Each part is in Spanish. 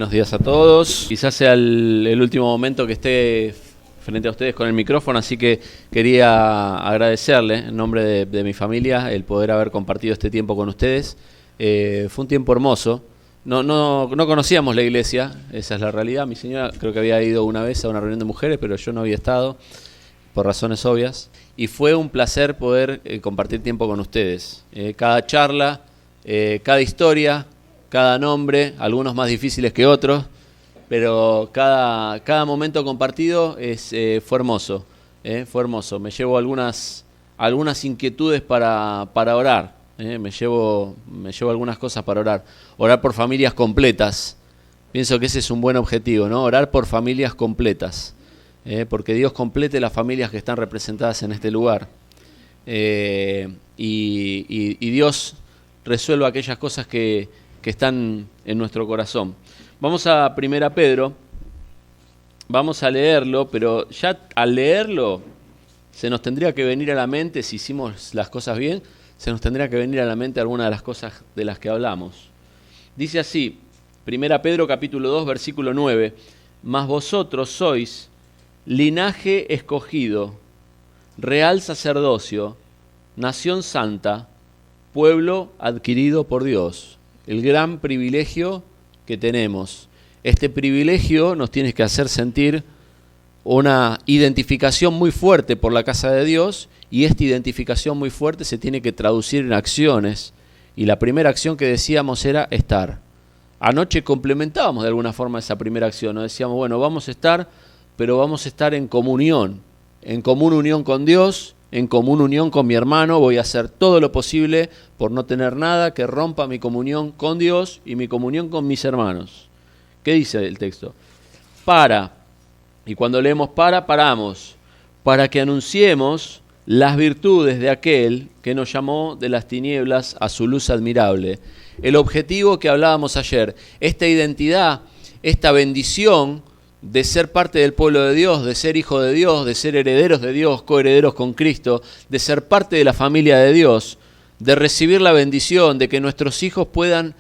buenos días a todos. Quizás sea el último momento que esté frente a ustedes con el micrófono, así que quería agradecerle en nombre de mi familia el poder haber compartido este tiempo con ustedes. Fue un tiempo hermoso. No conocíamos la iglesia, esa es la realidad. Mi señora creo que había ido una vez a una reunión de mujeres, pero yo no había estado, por razones obvias. Y fue un placer poder compartir tiempo con ustedes. Cada charla, cada historia, cada nombre, algunos más difíciles que otros, pero cada momento compartido fue hermoso. Fue hermoso. Me llevo algunas inquietudes para orar. Me llevo algunas cosas para orar. Orar por familias completas. Pienso que ese es un buen objetivo, ¿no? Orar por familias completas. Porque Dios complete las familias que están representadas en este lugar. Y Dios resuelva aquellas cosas que están en nuestro corazón. Vamos a 1 Pedro. Vamos a leerlo, pero ya al leerlo se nos tendría que venir a la mente, si hicimos las cosas bien, se nos tendría que venir a la mente alguna de las cosas de las que hablamos. Dice así, 1 Pedro capítulo 2, versículo 9, mas vosotros sois linaje escogido, real sacerdocio, nación santa, pueblo adquirido por Dios. El gran privilegio que tenemos. Este privilegio nos tiene que hacer sentir una identificación muy fuerte por la casa de Dios, y esta identificación muy fuerte se tiene que traducir en acciones. Y la primera acción que decíamos era estar. Anoche complementábamos de alguna forma esa primera acción. Nos decíamos, bueno, vamos a estar, pero vamos a estar en común unión con Dios, en común unión con mi hermano. Voy a hacer todo lo posible por no tener nada que rompa mi comunión con Dios y mi comunión con mis hermanos. ¿Qué dice el texto? Y cuando leemos paramos, para que anunciemos las virtudes de aquel que nos llamó de las tinieblas a su luz admirable. El objetivo que hablábamos ayer, esta identidad, esta bendición de ser parte del pueblo de Dios, de ser hijo de Dios, de ser herederos de Dios, coherederos con Cristo, de ser parte de la familia de Dios, de recibir la bendición, de que nuestros hijos puedan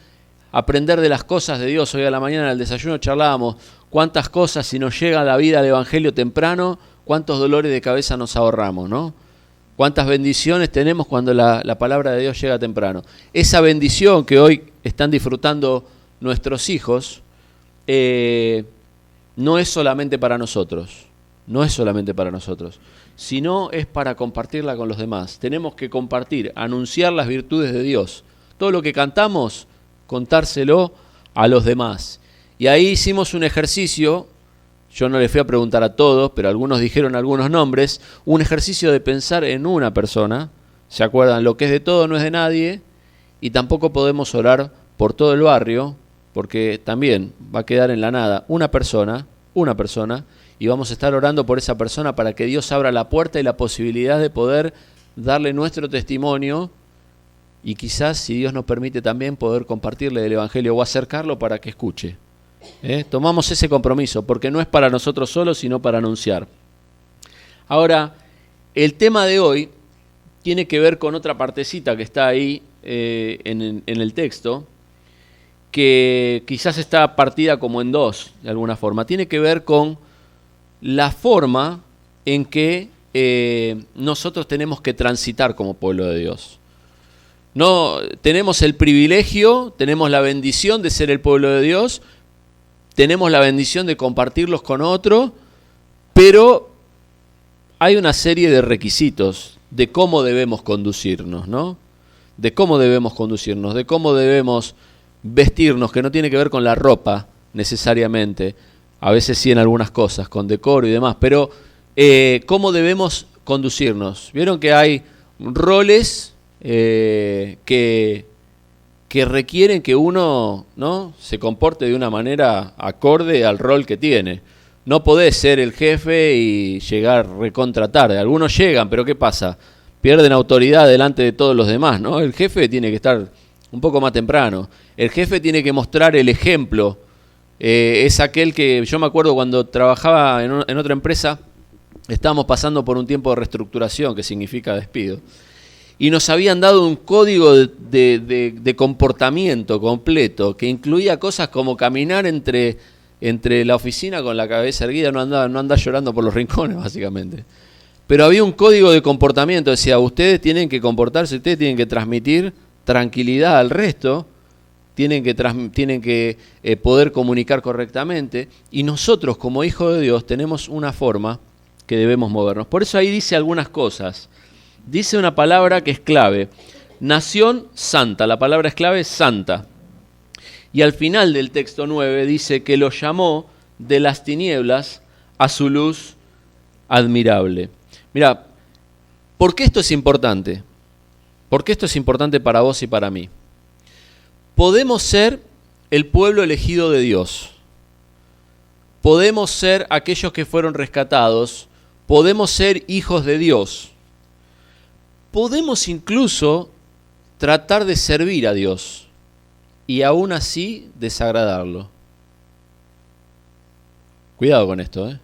aprender de las cosas de Dios. Hoy a la mañana en el desayuno charlábamos cuántas cosas, si nos llega a la vida el Evangelio temprano, cuántos dolores de cabeza nos ahorramos, ¿no? Cuántas bendiciones tenemos cuando la palabra de Dios llega temprano. Esa bendición que hoy están disfrutando nuestros hijos, no es solamente para nosotros, sino es para compartirla con los demás. Tenemos que compartir, anunciar las virtudes de Dios. Todo lo que cantamos, contárselo a los demás. Y ahí hicimos un ejercicio, yo no les fui a preguntar a todos, pero algunos dijeron algunos nombres, un ejercicio de pensar en una persona. ¿Se acuerdan? Lo que es de todo no es de nadie, y tampoco podemos orar por todo el barrio, porque también va a quedar en la nada una persona, y vamos a estar orando por esa persona para que Dios abra la puerta y la posibilidad de poder darle nuestro testimonio, y quizás, si Dios nos permite, también poder compartirle del Evangelio o acercarlo para que escuche. Tomamos ese compromiso, porque no es para nosotros solos, sino para anunciar. Ahora, el tema de hoy tiene que ver con otra partecita que está ahí en el texto, que quizás está partida como en dos, de alguna forma. Tiene que ver con la forma en que nosotros tenemos que transitar como pueblo de Dios. No, tenemos el privilegio, tenemos la bendición de ser el pueblo de Dios, tenemos la bendición de compartirlos con otro, pero hay una serie de requisitos de cómo debemos conducirnos, ¿no? De cómo debemos vestirnos, que no tiene que ver con la ropa necesariamente, a veces sí en algunas cosas, con decoro y demás, pero cómo debemos conducirnos. Vieron que hay roles que requieren que uno, ¿no?, se comporte de una manera acorde al rol que tiene. No podés ser el jefe y llegar recontra tarde. Algunos llegan, pero ¿qué pasa? Pierden autoridad delante de todos los demás, ¿no? El jefe tiene que estar un poco más temprano. El jefe tiene que mostrar el ejemplo. Es aquel que, yo me acuerdo cuando trabajaba en otra empresa, estábamos pasando por un tiempo de reestructuración, que significa despido. y nos habían dado un código de comportamiento completo que incluía cosas como caminar entre la oficina con la cabeza erguida, no andar llorando por los rincones, básicamente. Pero había un código de comportamiento, decía, ustedes tienen que comportarse, ustedes tienen que transmitir tranquilidad al resto, tienen que poder comunicar correctamente, y nosotros como hijos de Dios tenemos una forma que debemos movernos. Por eso ahí dice algunas cosas. Dice una palabra que es clave, nación santa, la palabra es clave, santa. Y al final del texto 9 dice que lo llamó de las tinieblas a su luz admirable. Mira, ¿por qué esto es importante? ¿Por qué esto es importante para vos y para mí? Podemos ser el pueblo elegido de Dios. Podemos ser aquellos que fueron rescatados. Podemos ser hijos de Dios. Podemos incluso tratar de servir a Dios y aún así desagradarlo. Cuidado con esto, ¿eh?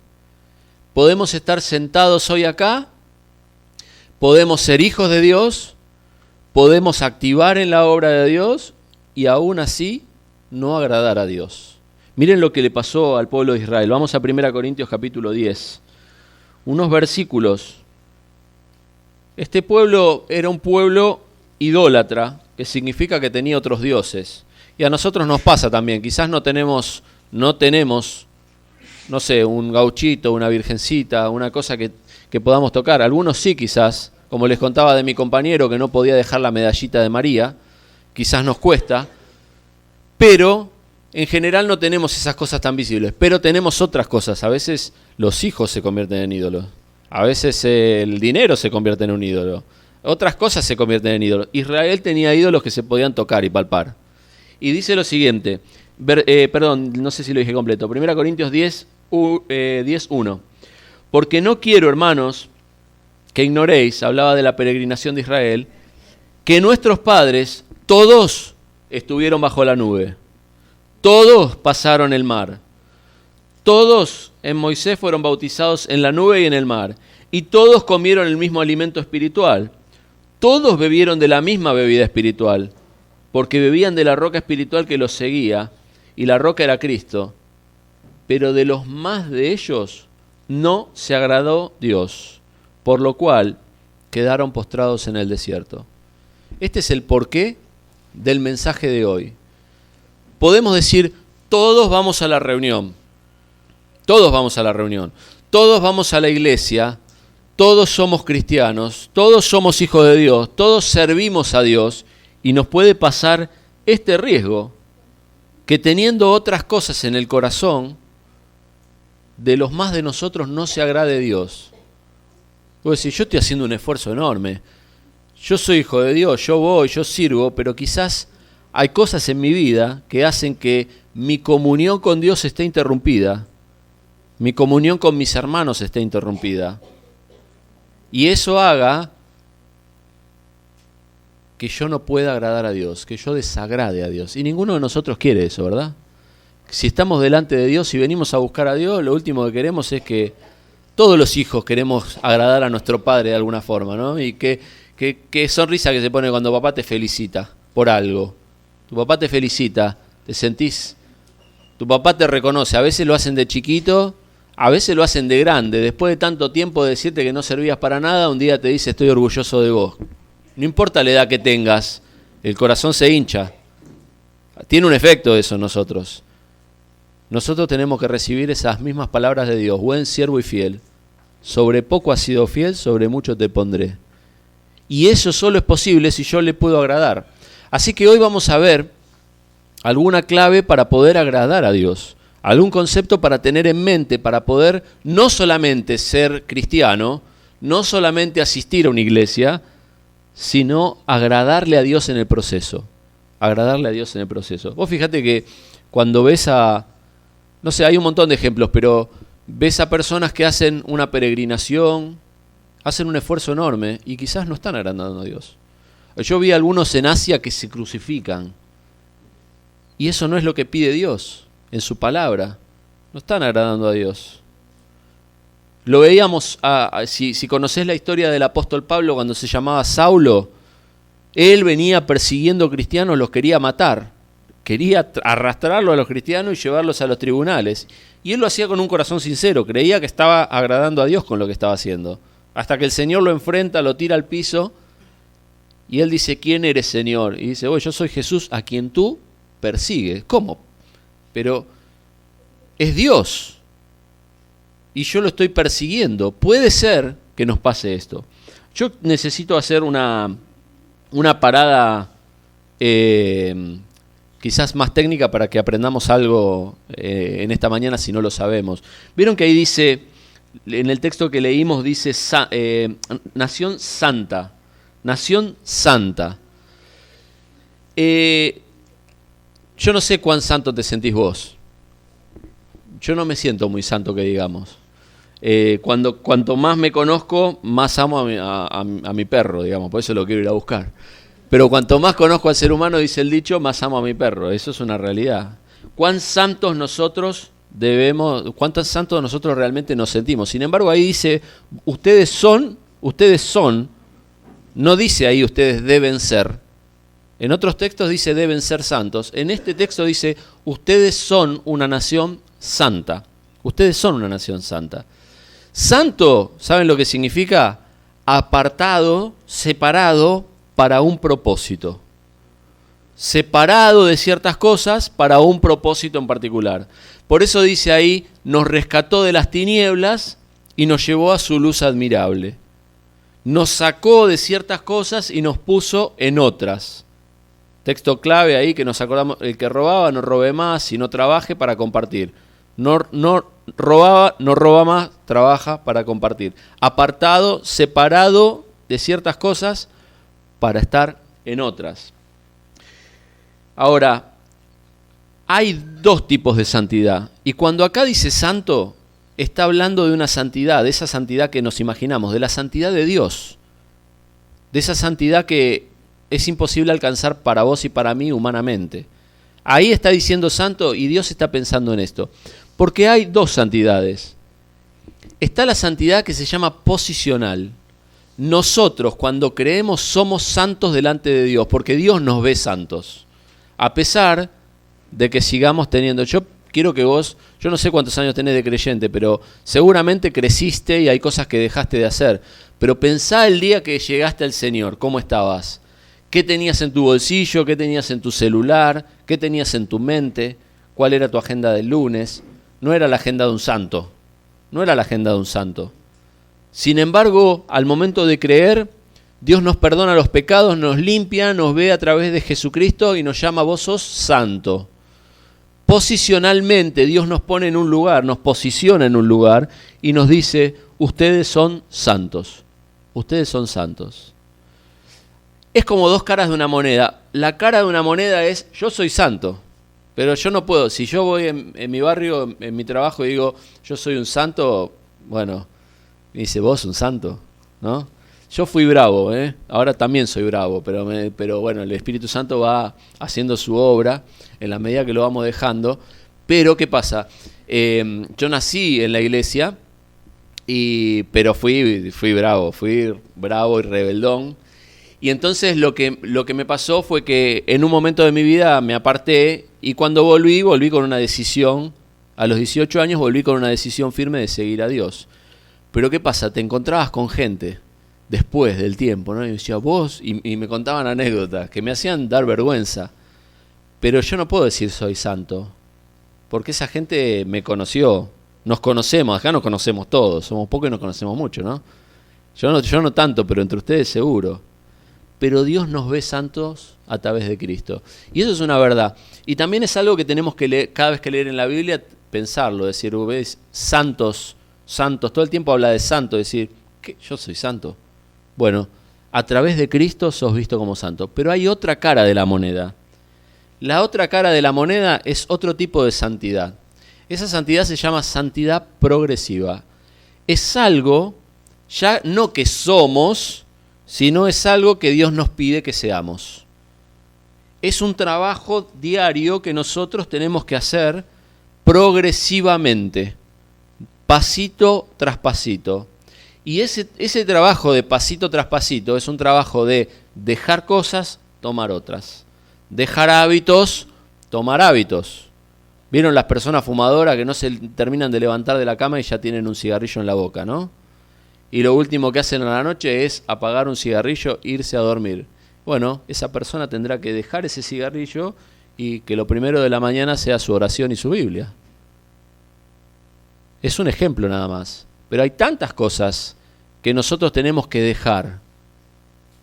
Podemos estar sentados hoy acá, podemos ser hijos de Dios, podemos activar en la obra de Dios y aún así no agradar a Dios. Miren lo que le pasó al pueblo de Israel. Vamos a 1 Corintios capítulo 10. Unos versículos. Este pueblo era un pueblo idólatra, que significa que tenía otros dioses. Y a nosotros nos pasa también. Quizás no tenemos, no sé, un gauchito, una virgencita, una cosa que podamos tocar. Algunos sí quizás, como les contaba de mi compañero que no podía dejar la medallita de María, quizás nos cuesta, pero en general no tenemos esas cosas tan visibles, pero tenemos otras cosas. A veces los hijos se convierten en ídolos, a veces el dinero se convierte en un ídolo, otras cosas se convierten en ídolos. Israel tenía ídolos que se podían tocar y palpar. Y dice lo siguiente, perdón, no sé si lo dije completo, 1 Corintios 10:1. Porque no quiero, hermanos, que ignoréis, hablaba de la peregrinación de Israel, que nuestros padres, todos estuvieron bajo la nube, todos pasaron el mar, todos en Moisés fueron bautizados en la nube y en el mar, y todos comieron el mismo alimento espiritual, todos bebieron de la misma bebida espiritual, porque bebían de la roca espiritual que los seguía, y la roca era Cristo. Pero de los más de ellos no se agradó Dios, por lo cual quedaron postrados en el desierto. Este es el porqué del mensaje de hoy. Podemos decir, todos vamos a la reunión, todos vamos a la reunión, todos vamos a la iglesia, todos somos cristianos, todos somos hijos de Dios, todos servimos a Dios, y nos puede pasar este riesgo, que teniendo otras cosas en el corazón, de los más de nosotros no se agrade Dios. Vos decís, yo estoy haciendo un esfuerzo enorme, yo soy hijo de Dios, yo voy, yo sirvo, pero quizás hay cosas en mi vida que hacen que mi comunión con Dios esté interrumpida, mi comunión con mis hermanos esté interrumpida, y eso haga que yo no pueda agradar a Dios, que yo desagrade a Dios. Y ninguno de nosotros quiere eso, ¿verdad? Si estamos delante de Dios y venimos a buscar a Dios, lo último que queremos es que todos los hijos queremos agradar a nuestro Padre de alguna forma, ¿no? Y qué sonrisa que se pone cuando papá te felicita por algo. Tu papá te felicita, te sentís, tu papá te reconoce. A veces lo hacen de chiquito, a veces lo hacen de grande. Después de tanto tiempo de decirte que no servías para nada, un día te dice estoy orgulloso de vos. No importa la edad que tengas, el corazón se hincha. Tiene un efecto eso en nosotros. Nosotros tenemos que recibir esas mismas palabras de Dios. Buen siervo y fiel. Sobre poco has sido fiel, sobre mucho te pondré. Y eso solo es posible si yo le puedo agradar. Así que hoy vamos a ver alguna clave para poder agradar a Dios. Algún concepto para tener en mente, para poder no solamente ser cristiano, no solamente asistir a una iglesia, sino agradarle a Dios en el proceso. Agradarle a Dios en el proceso. Vos fíjate que cuando ves no sé, hay un montón de ejemplos, pero ves a personas que hacen una peregrinación, hacen un esfuerzo enorme y quizás no están agradando a Dios. Yo vi a algunos en Asia que se crucifican y eso no es lo que pide Dios en su palabra. No están agradando a Dios. Lo veíamos, si conocés la historia del apóstol Pablo cuando se llamaba Saulo, Él venía persiguiendo cristianos, los quería matar. Quería arrastrarlos a los cristianos y llevarlos a los tribunales. Y él lo hacía con un corazón sincero, creía que estaba agradando a Dios con lo que estaba haciendo. Hasta que el Señor lo enfrenta, lo tira al piso, y él dice, ¿quién eres, Señor? Y dice, yo soy Jesús a quien tú persigues. ¿Cómo? Pero es Dios, y yo lo estoy persiguiendo. Puede ser que nos pase esto. Yo necesito hacer una parada quizás más técnica para que aprendamos algo en esta mañana si no lo sabemos. Vieron que ahí dice, en el texto que leímos dice nación santa. Nación santa. Yo no sé cuán santo te sentís vos. Yo no me siento muy santo, que digamos. Cuanto más me conozco, más amo a mi perro, digamos, por eso lo quiero ir a buscar. Pero cuanto más conozco al ser humano, dice el dicho, más amo a mi perro. Eso es una realidad. ¿Cuántos santos nosotros realmente nos sentimos? Sin embargo, ahí dice, ustedes son, no dice ahí ustedes deben ser. En otros textos dice deben ser santos. En este texto dice, ustedes son una nación santa. Ustedes son una nación santa. Santo, ¿saben lo que significa? Apartado, separado para un propósito. Separado de ciertas cosas para un propósito en particular. Por eso dice ahí, nos rescató de las tinieblas y nos llevó a su luz admirable. Nos sacó de ciertas cosas y nos puso en otras. Texto clave ahí que nos acordamos, el que robaba no robe más, sino trabaje para compartir. No robaba, no roba más, trabaja para compartir. Apartado, separado de ciertas cosas para estar en otras. Ahora, hay dos tipos de santidad. Y cuando acá dice santo, está hablando de una santidad, de esa santidad que nos imaginamos, de la santidad de Dios. De esa santidad que es imposible alcanzar para vos y para mí humanamente. Ahí está diciendo santo y Dios está pensando en esto. Porque hay dos santidades. Está la santidad que se llama posicional. Nosotros cuando creemos somos santos delante de Dios, porque Dios nos ve santos. A pesar de que sigamos teniendo... Yo quiero que vos, yo no sé cuántos años tenés de creyente, pero seguramente creciste y hay cosas que dejaste de hacer. Pero pensá el día que llegaste al Señor, ¿cómo estabas? ¿Qué tenías en tu bolsillo? ¿Qué tenías en tu celular? ¿Qué tenías en tu mente? ¿Cuál era tu agenda del lunes? No era la agenda de un santo. No era la agenda de un santo. Sin embargo, al momento de creer, Dios nos perdona los pecados, nos limpia, nos ve a través de Jesucristo y nos llama, vos sos santo. Posicionalmente, Dios nos pone en un lugar, nos posiciona en un lugar y nos dice, ustedes son santos. Ustedes son santos. Es como dos caras de una moneda. La cara de una moneda es, yo soy santo, pero yo no puedo. Si yo voy en mi barrio, en mi trabajo y digo, yo soy un santo, bueno, me dice, vos un santo, ¿no? Yo fui bravo, ahora también soy bravo, pero bueno, el Espíritu Santo va haciendo su obra en la medida que lo vamos dejando. Pero, ¿qué pasa? Yo nací en la iglesia, pero fui bravo y rebeldón. Y entonces lo que me pasó fue que en un momento de mi vida me aparté y cuando volví con una decisión, a los 18 años volví con una decisión firme de seguir a Dios. Pero ¿qué pasa? Te encontrabas con gente después del tiempo, ¿no? Y me decía, vos, y me contaban anécdotas que me hacían dar vergüenza. Pero yo no puedo decir soy santo, porque esa gente me conoció, nos conocemos, acá nos conocemos todos, somos pocos y nos conocemos mucho, ¿no? Yo no tanto, pero entre ustedes seguro. Pero Dios nos ve santos a través de Cristo. Y eso es una verdad. Y también es algo que tenemos que leer, cada vez que leer en la Biblia, pensarlo, decir, ves, santos, todo el tiempo habla de santo, decir, ¿qué? ¿Yo soy santo? Bueno, a través de Cristo sos visto como santo. Pero hay otra cara de la moneda. La otra cara de la moneda es otro tipo de santidad. Esa santidad se llama santidad progresiva. Es algo, ya no que somos, sino es algo que Dios nos pide que seamos. Es un trabajo diario que nosotros tenemos que hacer progresivamente, pasito tras pasito. Y ese trabajo de pasito tras pasito es un trabajo de dejar cosas, tomar otras. Dejar hábitos, tomar hábitos. ¿Vieron las personas fumadoras que no se terminan de levantar de la cama y ya tienen un cigarrillo en la boca, ¿no? Y lo último que hacen a la noche es apagar un cigarrillo e irse a dormir. Bueno, esa persona tendrá que dejar ese cigarrillo y que lo primero de la mañana sea su oración y su Biblia. Es un ejemplo nada más. Pero hay tantas cosas que nosotros tenemos que dejar.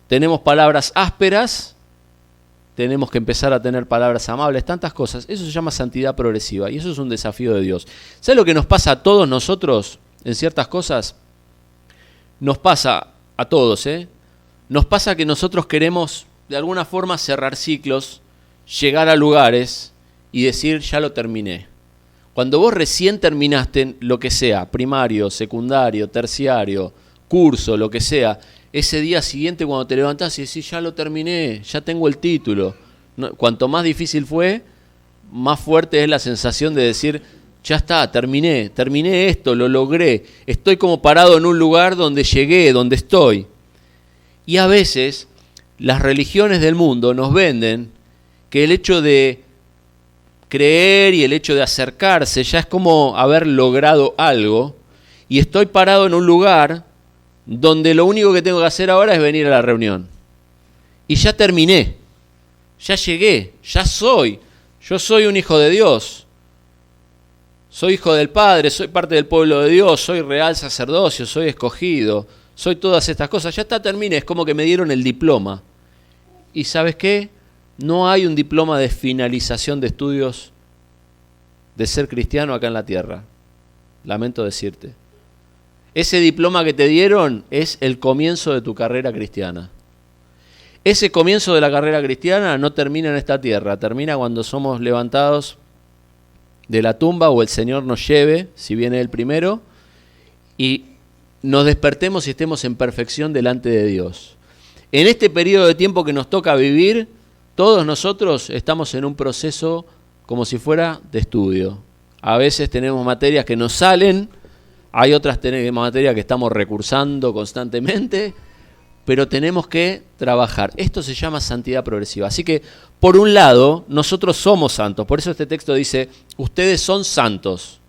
Tenemos palabras ásperas, tenemos que empezar a tener palabras amables, tantas cosas. Eso se llama santidad progresiva y eso es un desafío de Dios. ¿Sabes lo que nos pasa a todos nosotros en ciertas cosas? Nos pasa a todos, Nos pasa que nosotros queremos de alguna forma cerrar ciclos, llegar a lugares y decir, ya lo terminé. Cuando vos recién terminaste lo que sea, primario, secundario, terciario, curso, lo que sea, ese día siguiente cuando te levantás y decís, ya lo terminé, ya tengo el título. Cuanto más difícil fue, más fuerte es la sensación de decir, ya está, terminé esto, lo logré, estoy como parado en un lugar donde llegué, donde estoy. Y a veces las religiones del mundo nos venden que el hecho de creer y el hecho de acercarse ya es como haber logrado algo, y estoy parado en un lugar donde lo único que tengo que hacer ahora es venir a la reunión. Y ya terminé, ya llegué, ya soy, yo soy un hijo de Dios. Soy hijo del Padre, soy parte del pueblo de Dios, soy real sacerdocio, soy escogido, soy todas estas cosas. Ya está, terminé, es como que me dieron el diploma. ¿Y sabes qué? No hay un diploma de finalización de estudios de ser cristiano acá en la tierra. Lamento decirte. Ese diploma que te dieron es el comienzo de tu carrera cristiana. Ese comienzo de la carrera cristiana no termina en esta tierra, termina cuando somos levantados de la tumba o el Señor nos lleve, si viene Él primero, y nos despertemos y estemos en perfección delante de Dios. En este periodo de tiempo que nos toca vivir, todos nosotros estamos en un proceso como si fuera de estudio. A veces tenemos materias que nos salen, hay otras materias que estamos recursando constantemente, pero tenemos que trabajar. Esto se llama santidad progresiva. Así que, por un lado, nosotros somos santos. Por eso este texto dice, ustedes son santos.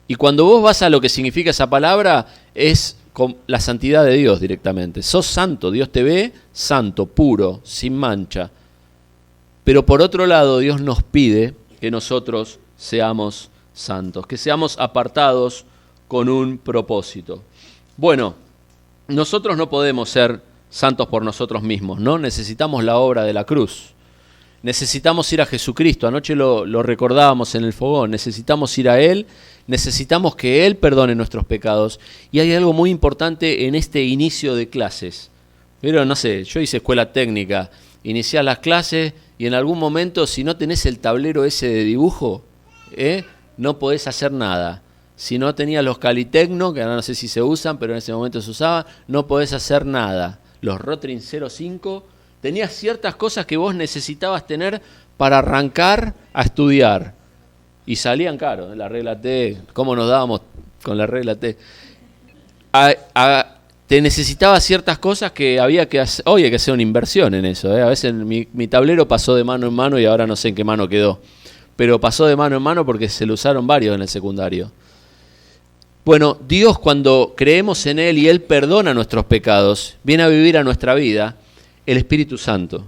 Y cuando vos vas a lo que significa esa palabra, es con la santidad de Dios directamente. Sos santo, Dios te ve santo, puro, sin mancha. Pero por otro lado, Dios nos pide que nosotros seamos santos, que seamos apartados con un propósito. Bueno, nosotros no podemos ser santos por nosotros mismos, ¿no? Necesitamos la obra de la cruz. Necesitamos ir a Jesucristo. Anoche lo recordábamos en el fogón. Necesitamos ir a Él. Necesitamos que Él perdone nuestros pecados. Y hay algo muy importante en este inicio de clases. Pero no sé, yo hice escuela técnica. Iniciás las clases y en algún momento, si no tenés el tablero ese de dibujo, no podés hacer nada. Si no tenías los Calitecno, que ahora no sé si se usan, pero en ese momento se usaban, no podés hacer nada. Los Rotring 05, tenías ciertas cosas que vos necesitabas tener para arrancar a estudiar. Y salían caros, la regla T, ¿cómo nos dábamos con la regla T? Te necesitabas ciertas cosas que había que hacer. Hoy hay que hacer una inversión en eso. A veces mi tablero pasó de mano en mano y ahora no sé en qué mano quedó. Pero pasó de mano en mano porque se lo usaron varios en el secundario. Bueno, Dios, cuando creemos en Él y Él perdona nuestros pecados, viene a vivir a nuestra vida el Espíritu Santo.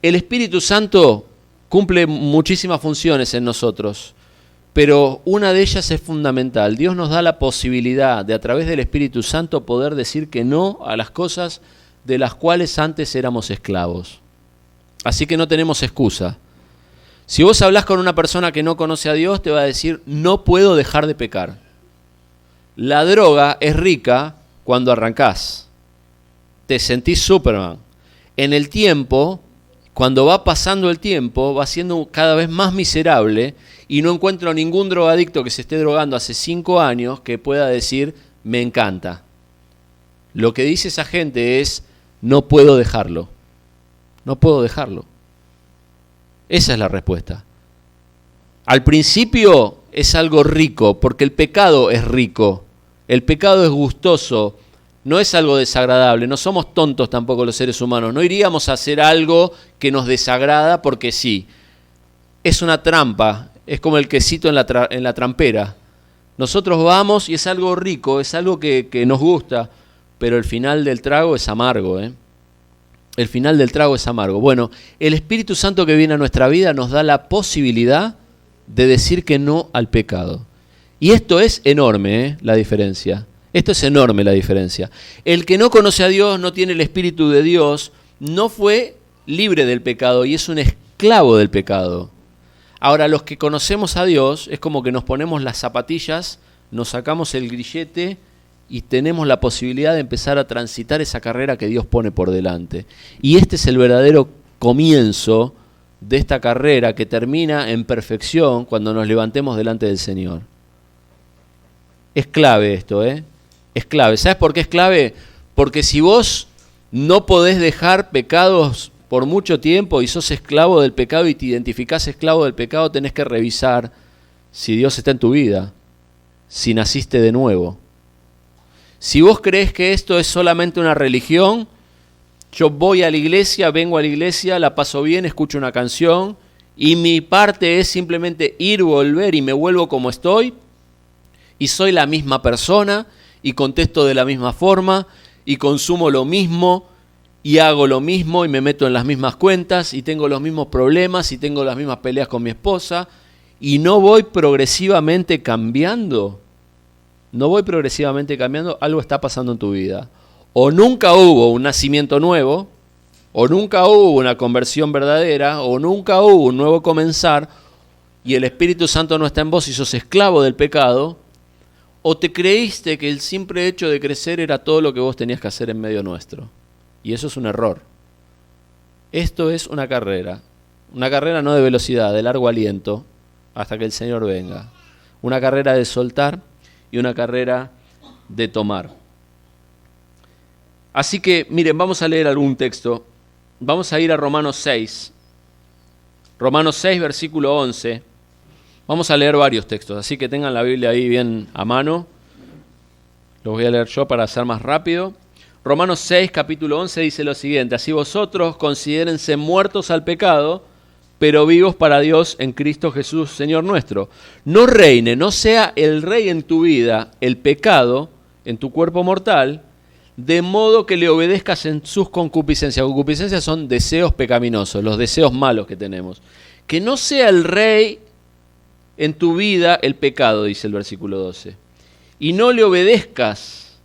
El Espíritu Santo cumple muchísimas funciones en nosotros, pero una de ellas es fundamental. Dios nos da la posibilidad de, a través del Espíritu Santo, poder decir que no a las cosas de las cuales antes éramos esclavos. Así que no tenemos excusa. Si vos hablás con una persona que no conoce a Dios, te va a decir, no puedo dejar de pecar. La droga es rica cuando arrancás. Te sentís Superman. En el tiempo, cuando va pasando el tiempo, va siendo cada vez más miserable y no encuentro ningún drogadicto que se esté drogando hace 5 años que pueda decir, me encanta. Lo que dice esa gente es, no puedo dejarlo. No puedo dejarlo. Esa es la respuesta. Al principio es algo rico, porque el pecado es rico. El pecado es gustoso, no es algo desagradable, no somos tontos tampoco los seres humanos, no iríamos a hacer algo que nos desagrada porque sí. Es una trampa, es como el quesito en la trampera. Nosotros vamos y es algo rico, es algo que nos gusta, pero el final del trago es amargo, ¿eh? El final del trago es amargo. Bueno, el Espíritu Santo que viene a nuestra vida nos da la posibilidad de decir que no al pecado. Y esto es enorme, la diferencia. Esto es enorme la diferencia. El que no conoce a Dios, no tiene el Espíritu de Dios, no fue libre del pecado y es un esclavo del pecado. Ahora, los que conocemos a Dios, es como que nos ponemos las zapatillas, nos sacamos el grillete y tenemos la posibilidad de empezar a transitar esa carrera que Dios pone por delante. Y este es el verdadero comienzo de esta carrera que termina en perfección cuando nos levantemos delante del Señor. Es clave esto, ¿eh? Es clave. ¿Sabes por qué es clave? Porque si vos no podés dejar pecados por mucho tiempo y sos esclavo del pecado y te identificás esclavo del pecado, tenés que revisar si Dios está en tu vida, si naciste de nuevo. Si vos crees que esto es solamente una religión, yo voy a la iglesia, vengo a la iglesia, la paso bien, escucho una canción y mi parte es simplemente ir, volver y me vuelvo como estoy y soy la misma persona y contesto de la misma forma y consumo lo mismo y hago lo mismo y me meto en las mismas cuentas y tengo los mismos problemas y tengo las mismas peleas con mi esposa y no voy progresivamente cambiando. No voy progresivamente cambiando, algo está pasando en tu vida. O nunca hubo un nacimiento nuevo, o nunca hubo una conversión verdadera, o nunca hubo un nuevo comenzar, y el Espíritu Santo no está en vos y sos esclavo del pecado, o te creíste que el simple hecho de crecer era todo lo que vos tenías que hacer en medio nuestro. Y eso es un error. Esto es una carrera no de velocidad, de largo aliento, hasta que el Señor venga. Una carrera de soltar y una carrera de tomar. Así que, miren, vamos a leer algún texto. Vamos a ir a Romanos 6. Romanos 6, versículo 11. Vamos a leer varios textos, así que tengan la Biblia ahí bien a mano. Los voy a leer yo para hacer más rápido. Romanos 6, capítulo 11 dice lo siguiente: así vosotros considérense muertos al pecado, pero vivos para Dios en Cristo Jesús, Señor nuestro. No reine, no sea el rey en tu vida el pecado, en tu cuerpo mortal, de modo que le obedezcas en sus concupiscencias. Concupiscencias son deseos pecaminosos, los deseos malos que tenemos. Que no sea el rey en tu vida el pecado, dice el versículo 12. Y no le obedezcas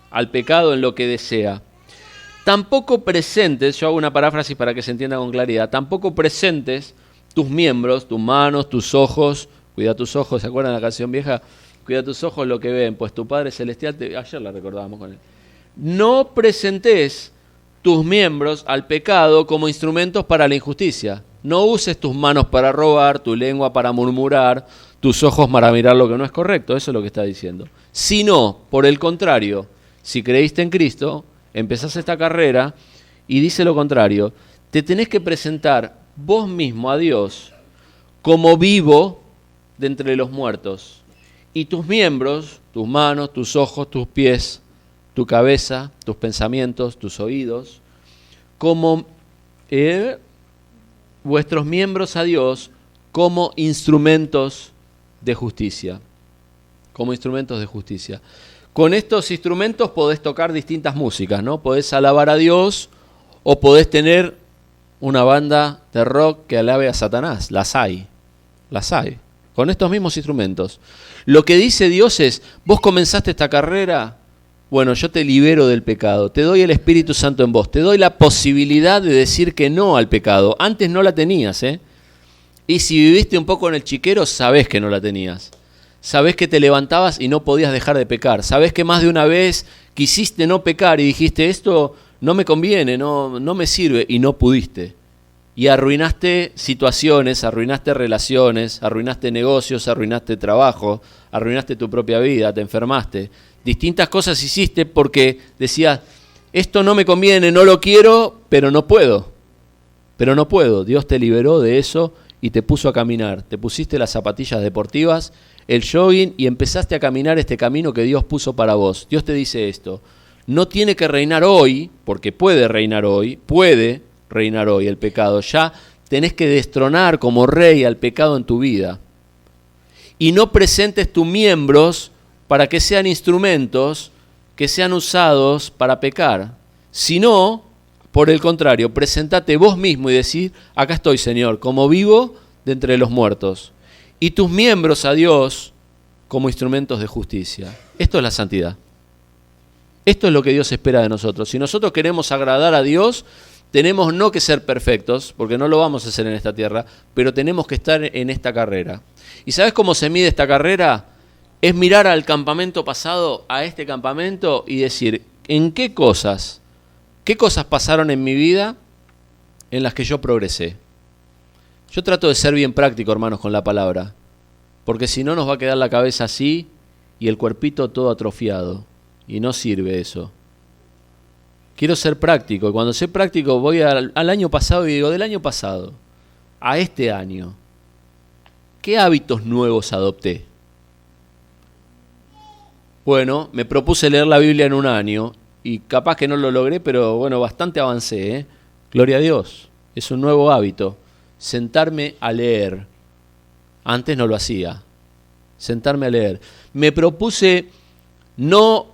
al pecado en lo que desea. Tampoco presentes, yo hago una paráfrasis para que se entienda con claridad, tampoco presentes tus miembros, tus manos, tus ojos, cuida tus ojos, ¿se acuerdan de la canción vieja? Cuida tus ojos lo que ven, pues tu Padre Celestial, ayer la recordábamos con él. No presentes tus miembros al pecado como instrumentos para la injusticia. No uses tus manos para robar, tu lengua para murmurar, tus ojos para mirar lo que no es correcto, eso es lo que está diciendo. Sino, por el contrario, si creíste en Cristo, empezás esta carrera y dice lo contrario, te tenés que presentar vos mismo a Dios como vivo de entre los muertos. Y tus miembros, tus manos, tus ojos, tus pies, tu cabeza, tus pensamientos, tus oídos, como vuestros miembros a Dios como instrumentos de justicia. Como instrumentos de justicia. Con estos instrumentos podés tocar distintas músicas, ¿no? Podés alabar a Dios o podés tener una banda de rock que alabe a Satanás. Las hay. Con estos mismos instrumentos. Lo que dice Dios es, vos comenzaste esta carrera, bueno, yo te libero del pecado, te doy el Espíritu Santo en vos, te doy la posibilidad de decir que no al pecado. Antes no la tenías, ¿eh? Y si viviste un poco en el chiquero, sabés que no la tenías. Sabés que te levantabas y no podías dejar de pecar. Sabés que más de una vez quisiste no pecar y dijiste, esto no me conviene, no me sirve, y no pudiste. Y arruinaste situaciones, arruinaste relaciones, arruinaste negocios, arruinaste trabajo, arruinaste tu propia vida, te enfermaste. Distintas cosas hiciste porque decías, esto no me conviene, no lo quiero, pero no puedo. Dios te liberó de eso y te puso a caminar. Te pusiste las zapatillas deportivas, el jogging y empezaste a caminar este camino que Dios puso para vos. Dios te dice esto: no tiene que reinar hoy, porque puede reinar hoy el pecado. Ya tenés que destronar como rey al pecado en tu vida. Y no presentes tus miembros para que sean instrumentos que sean usados para pecar, sino, por el contrario, presentate vos mismo y decir: acá estoy, Señor, como vivo de entre los muertos, y tus miembros a Dios como instrumentos de justicia. Esto es la santidad. Esto es lo que Dios espera de nosotros. Si nosotros queremos agradar a Dios, tenemos no que ser perfectos, porque no lo vamos a hacer en esta tierra, pero tenemos que estar en esta carrera. ¿Y sabes cómo se mide esta carrera? Es mirar al campamento pasado, a este campamento, y decir: ¿en qué cosas pasaron en mi vida en las que yo progresé? Yo trato de ser bien práctico, hermanos, con la palabra, porque si no nos va a quedar la cabeza así y el cuerpito todo atrofiado, y no sirve eso. Quiero ser práctico, y cuando soy práctico voy al año pasado y digo: del año pasado a este año, ¿qué hábitos nuevos adopté? Bueno, me propuse leer la Biblia en un año y capaz que no lo logré, pero bueno, bastante avancé, ¿eh? Gloria a Dios, es un nuevo hábito. Sentarme a leer. Antes no lo hacía. Sentarme a leer. Me propuse no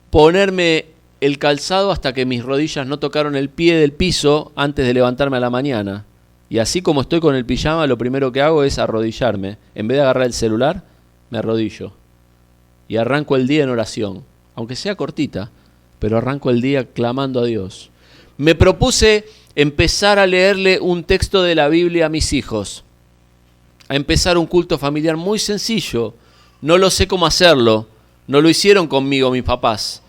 ponerme el calzado hasta que mis rodillas no tocaron el pie del piso antes de levantarme a la mañana. Y así como estoy con el pijama, lo primero que hago es arrodillarme. En vez de agarrar el celular, me arrodillo. Y arranco el día en oración. Aunque sea cortita, pero arranco el día clamando a Dios. Me propuse empezar a leerle un texto de la Biblia a mis hijos. A empezar un culto familiar muy sencillo. No lo sé cómo hacerlo. No lo hicieron conmigo mis papás.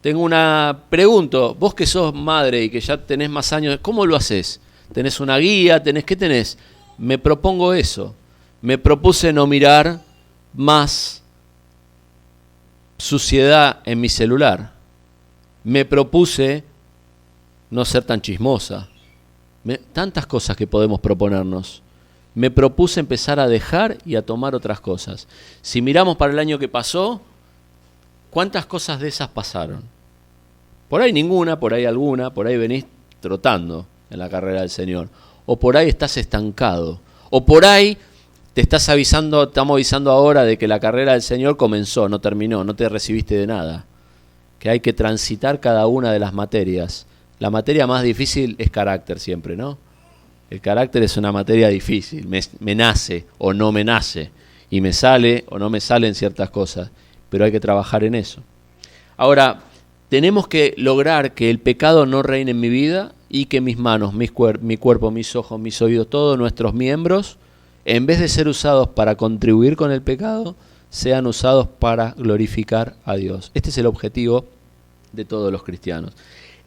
Tengo una pregunta. Vos que sos madre y que ya tenés más años, ¿cómo lo haces? ¿Tenés una guía? ¿Qué tenés? Me propongo eso. Me propuse no mirar más suciedad en mi celular. Me propuse no ser tan chismosa. Tantas cosas que podemos proponernos. Me propuse empezar a dejar y a tomar otras cosas. Si miramos para el año que pasó, ¿cuántas cosas de esas pasaron? Por ahí ninguna, por ahí alguna, por ahí venís trotando en la carrera del Señor. O por ahí estás estancado. O por ahí estamos avisando ahora de que la carrera del Señor comenzó, no terminó, no te recibiste de nada. Que hay que transitar cada una de las materias. La materia más difícil es carácter siempre, ¿no? El carácter es una materia difícil. Me nace o no me nace. Y me sale o no me salen ciertas cosas. Pero hay que trabajar en eso. Ahora, tenemos que lograr que el pecado no reine en mi vida y que mis manos, mi cuerpo, mis ojos, mis oídos, todos nuestros miembros, en vez de ser usados para contribuir con el pecado, sean usados para glorificar a Dios. Este es el objetivo de todos los cristianos.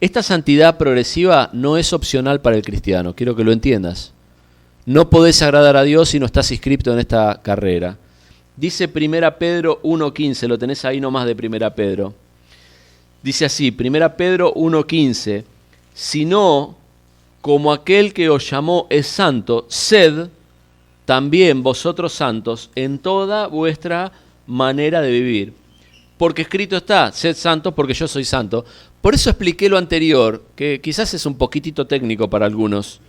Esta santidad progresiva no es opcional para el cristiano, quiero que lo entiendas. No podés agradar a Dios si no estás inscrito en esta carrera. Dice 1 Pedro 1.15, lo tenés ahí nomás de 1 Pedro. Dice así, 1 Pedro 1.15, sino como aquel que os llamó es santo, sed también vosotros santos en toda vuestra manera de vivir. Porque escrito está, sed santos porque yo soy santo. Por eso expliqué lo anterior, que quizás es un poquitito técnico para algunos,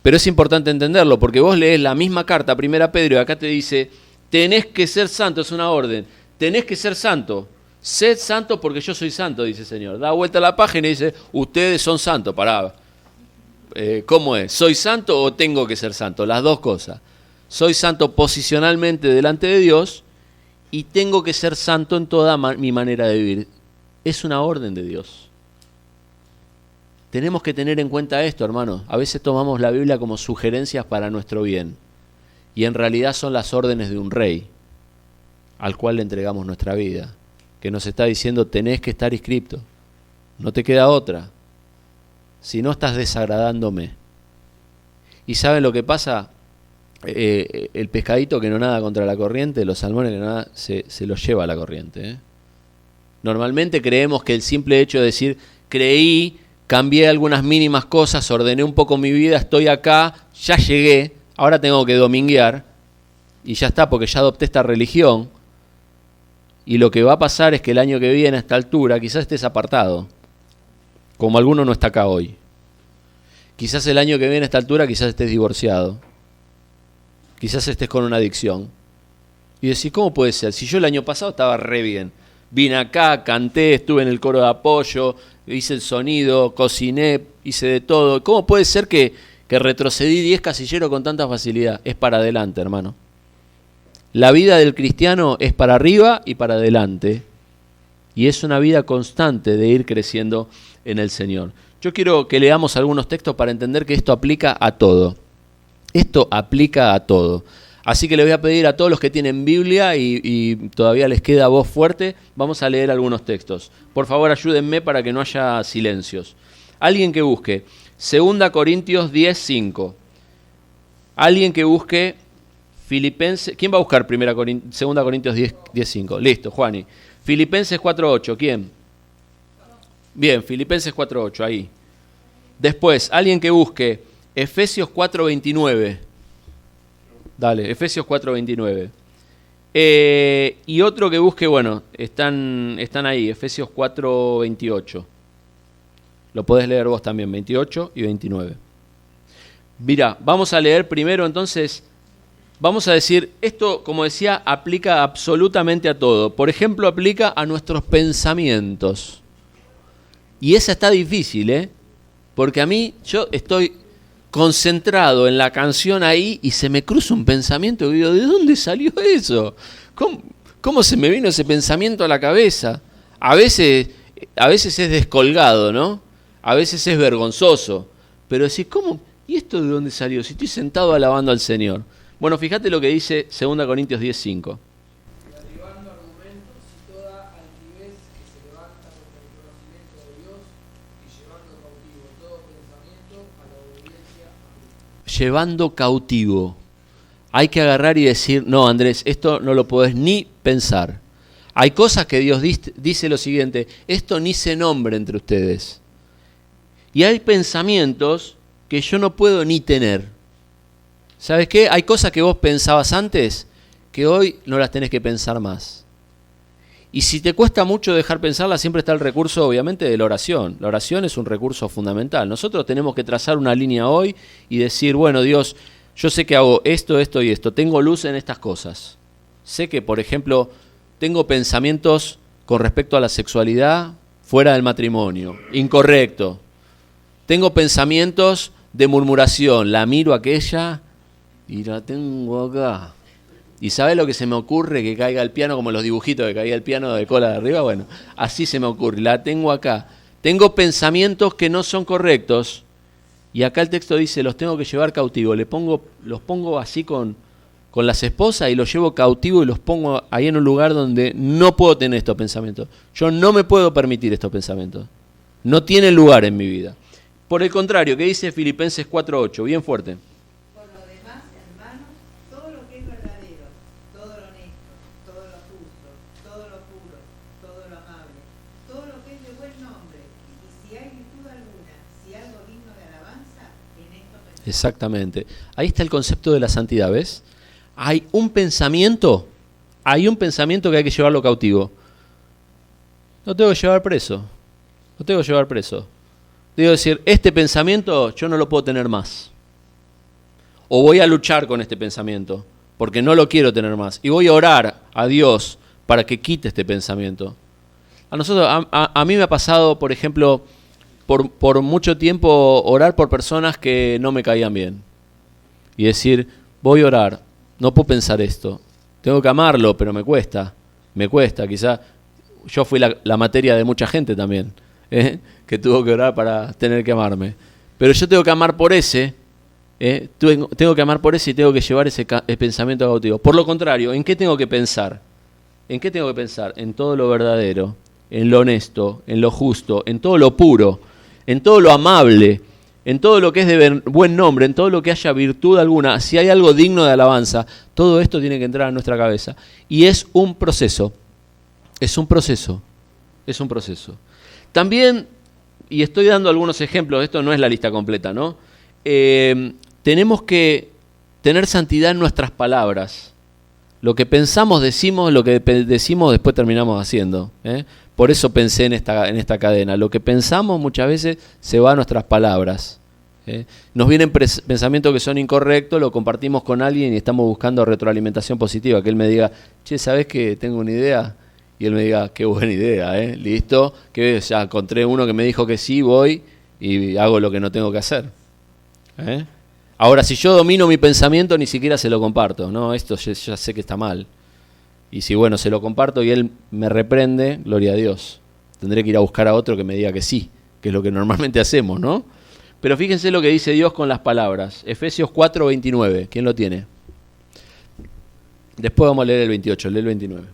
pero es importante entenderlo, porque vos lees la misma carta, 1 Pedro, y acá te dice, tenés que ser santo, es una orden, tenés que ser santo. Sed santos porque yo soy santo, dice el Señor. Da vuelta a la página y dice, ustedes son santos. Pará. ¿Cómo es? ¿Soy santo o tengo que ser santo? Las dos cosas. Soy santo posicionalmente delante de Dios y tengo que ser santo en toda mi manera de vivir. Es una orden de Dios. Tenemos que tener en cuenta esto, hermanos. A veces tomamos la Biblia como sugerencias para nuestro bien. Y en realidad son las órdenes de un rey al cual le entregamos nuestra vida, que nos está diciendo, tenés que estar inscripto, no te queda otra, si no estás desagradándome. ¿Y saben lo que pasa? El pescadito que no nada contra la corriente, los salmones que no nada, se los lleva a la corriente. Normalmente creemos que el simple hecho de decir, creí, cambié algunas mínimas cosas, ordené un poco mi vida, estoy acá, ya llegué, ahora tengo que dominguear y ya está, porque ya adopté esta religión. Y lo que va a pasar es que el año que viene, a esta altura, quizás estés apartado, como alguno no está acá hoy. Quizás el año que viene, a esta altura, quizás estés divorciado. Quizás estés con una adicción. Y decís, ¿cómo puede ser? Si yo el año pasado estaba re bien. Vine acá, canté, estuve en el coro de apoyo, hice el sonido, cociné, hice de todo. ¿Cómo puede ser que retrocedí 10 casilleros con tanta facilidad? Es para adelante, hermano. La vida del cristiano es para arriba y para adelante. Y es una vida constante de ir creciendo en el Señor. Yo quiero que leamos algunos textos para entender que esto aplica a todo. Esto aplica a todo. Así que le voy a pedir a todos los que tienen Biblia y todavía les queda voz fuerte, vamos a leer algunos textos. Por favor, ayúdenme para que no haya silencios. Alguien que busque 2 Corintios 10:5. Alguien que busque Filipenses. ¿Quién va a buscar 2 Corintios 10:5? Listo, Juani. Filipenses 4:8. ¿Quién? Bien, Filipenses 4:8, ahí. Después, alguien que busque Efesios 4:29. Dale, Efesios 4:29. Y otro que busque, bueno, están ahí, Efesios 4:28. Lo podés leer vos también, 28 y 29. Mirá, vamos a leer primero entonces, vamos a decir, esto, como decía, aplica absolutamente a todo. Por ejemplo, aplica a nuestros pensamientos. Y esa está difícil, ¿eh? Porque a mí, yo estoy concentrado en la canción ahí y se me cruza un pensamiento y digo, ¿de dónde salió eso? ¿Cómo se me vino ese pensamiento a la cabeza? A veces es descolgado, ¿no? A veces es vergonzoso. Pero decís, ¿cómo? ¿Y esto de dónde salió? Si estoy sentado alabando al Señor. Bueno, fíjate lo que dice 2 Corintios 10:5. Llevando cautivo. Hay que agarrar y decir, no, Andrés, esto no lo podés ni pensar. Hay cosas que Dios dice lo siguiente, esto ni se nombra entre ustedes. Y hay pensamientos que yo no puedo ni tener. ¿Sabes qué? Hay cosas que vos pensabas antes que hoy no las tenés que pensar más. Y si te cuesta mucho dejar pensarla, siempre está el recurso, obviamente, de la oración. La oración es un recurso fundamental. Nosotros tenemos que trazar una línea hoy y decir, bueno, Dios, yo sé que hago esto, esto y esto. Tengo luz en estas cosas. Sé que, por ejemplo, tengo pensamientos con respecto a la sexualidad fuera del matrimonio. Incorrecto. Tengo pensamientos de murmuración. La miro a aquella y la tengo acá. ¿Y sabes lo que se me ocurre? Que caiga el piano, como los dibujitos que caía el piano de cola de arriba. Bueno, así se me ocurre. La tengo acá. Tengo pensamientos que no son correctos. Y acá el texto dice, los tengo que llevar cautivo. Los pongo así con las esposas y los llevo cautivo y los pongo ahí en un lugar donde no puedo tener estos pensamientos. Yo no me puedo permitir estos pensamientos. No tienen lugar en mi vida. Por el contrario, ¿qué dice Filipenses 4:8? Bien fuerte. Exactamente. Ahí está el concepto de la santidad, ¿ves? Hay un pensamiento que hay que llevarlo cautivo. No tengo que llevar preso. Debo decir, este pensamiento yo no lo puedo tener más. O voy a luchar con este pensamiento, porque no lo quiero tener más. Y voy a orar a Dios para que quite este pensamiento. A mí me ha pasado, por ejemplo, por mucho tiempo orar por personas que no me caían bien. Y decir, voy a orar, no puedo pensar esto. Tengo que amarlo, pero me cuesta. Quizá yo fui la materia de mucha gente también, que tuvo que orar para tener que amarme. Pero yo tengo que amar por ese, tengo que amar por ese y tengo que llevar ese pensamiento cautivo. Por lo contrario, ¿en qué tengo que pensar? En todo lo verdadero, en lo honesto, en lo justo, en todo lo puro, en todo lo amable, en todo lo que es de buen nombre, en todo lo que haya virtud alguna, si hay algo digno de alabanza, todo esto tiene que entrar a nuestra cabeza. Y es un proceso. También, y estoy dando algunos ejemplos, esto no es la lista completa, ¿no? Tenemos que tener santidad en nuestras palabras. Lo que pensamos, decimos, lo que decimos después terminamos haciendo. Por eso pensé en esta cadena. Lo que pensamos muchas veces se va a nuestras palabras. Nos vienen pensamientos que son incorrectos, lo compartimos con alguien y estamos buscando retroalimentación positiva. Que él me diga, che, ¿sabés que tengo una idea? Y él me diga, qué buena idea, listo, que ya encontré uno que me dijo que sí, voy y hago lo que no tengo que hacer. Ahora, si yo domino mi pensamiento, ni siquiera se lo comparto. No, esto ya sé que está mal. Y si, bueno, se lo comparto y él me reprende, gloria a Dios. Tendré que ir a buscar a otro que me diga que sí, que es lo que normalmente hacemos, ¿no? Pero fíjense lo que dice Dios con las palabras. Efesios 4:29. ¿Quién lo tiene? Después vamos a leer el 28, lee el 29.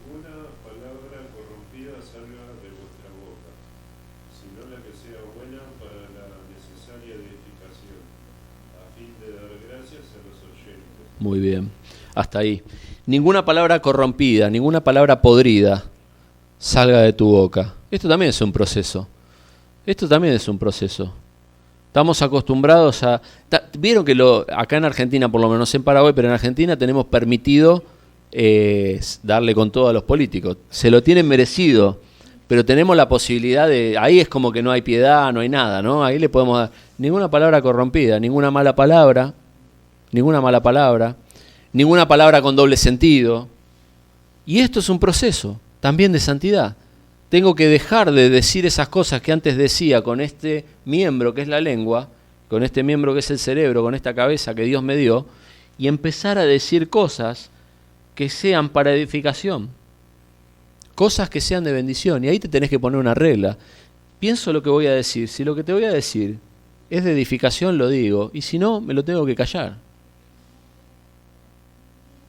Ninguna palabra corrompida salga de vuestra boca, sino la que sea buena para la necesaria edificación, a fin de dar gracias a los oyentes. Muy bien, hasta ahí. Ninguna palabra corrompida, ninguna palabra podrida salga de tu boca. Esto también es un proceso. Estamos acostumbrados a... Vieron que acá en Argentina, por lo menos en Paraguay, pero en Argentina tenemos permitido darle con todo a los políticos. Se lo tienen merecido, pero tenemos la posibilidad de... Ahí es como que no hay piedad, no hay nada, ¿no? Ahí le podemos dar ninguna palabra corrompida, ninguna mala palabra, ninguna palabra con doble sentido. Y esto es un proceso también de santidad. Tengo que dejar de decir esas cosas que antes decía con este miembro que es la lengua, con este miembro que es el cerebro, con esta cabeza que Dios me dio, y empezar a decir cosas que sean para edificación, cosas que sean de bendición. Y ahí te tenés que poner una regla. Pienso lo que voy a decir. Si lo que te voy a decir es de edificación, lo digo, y si no, me lo tengo que callar.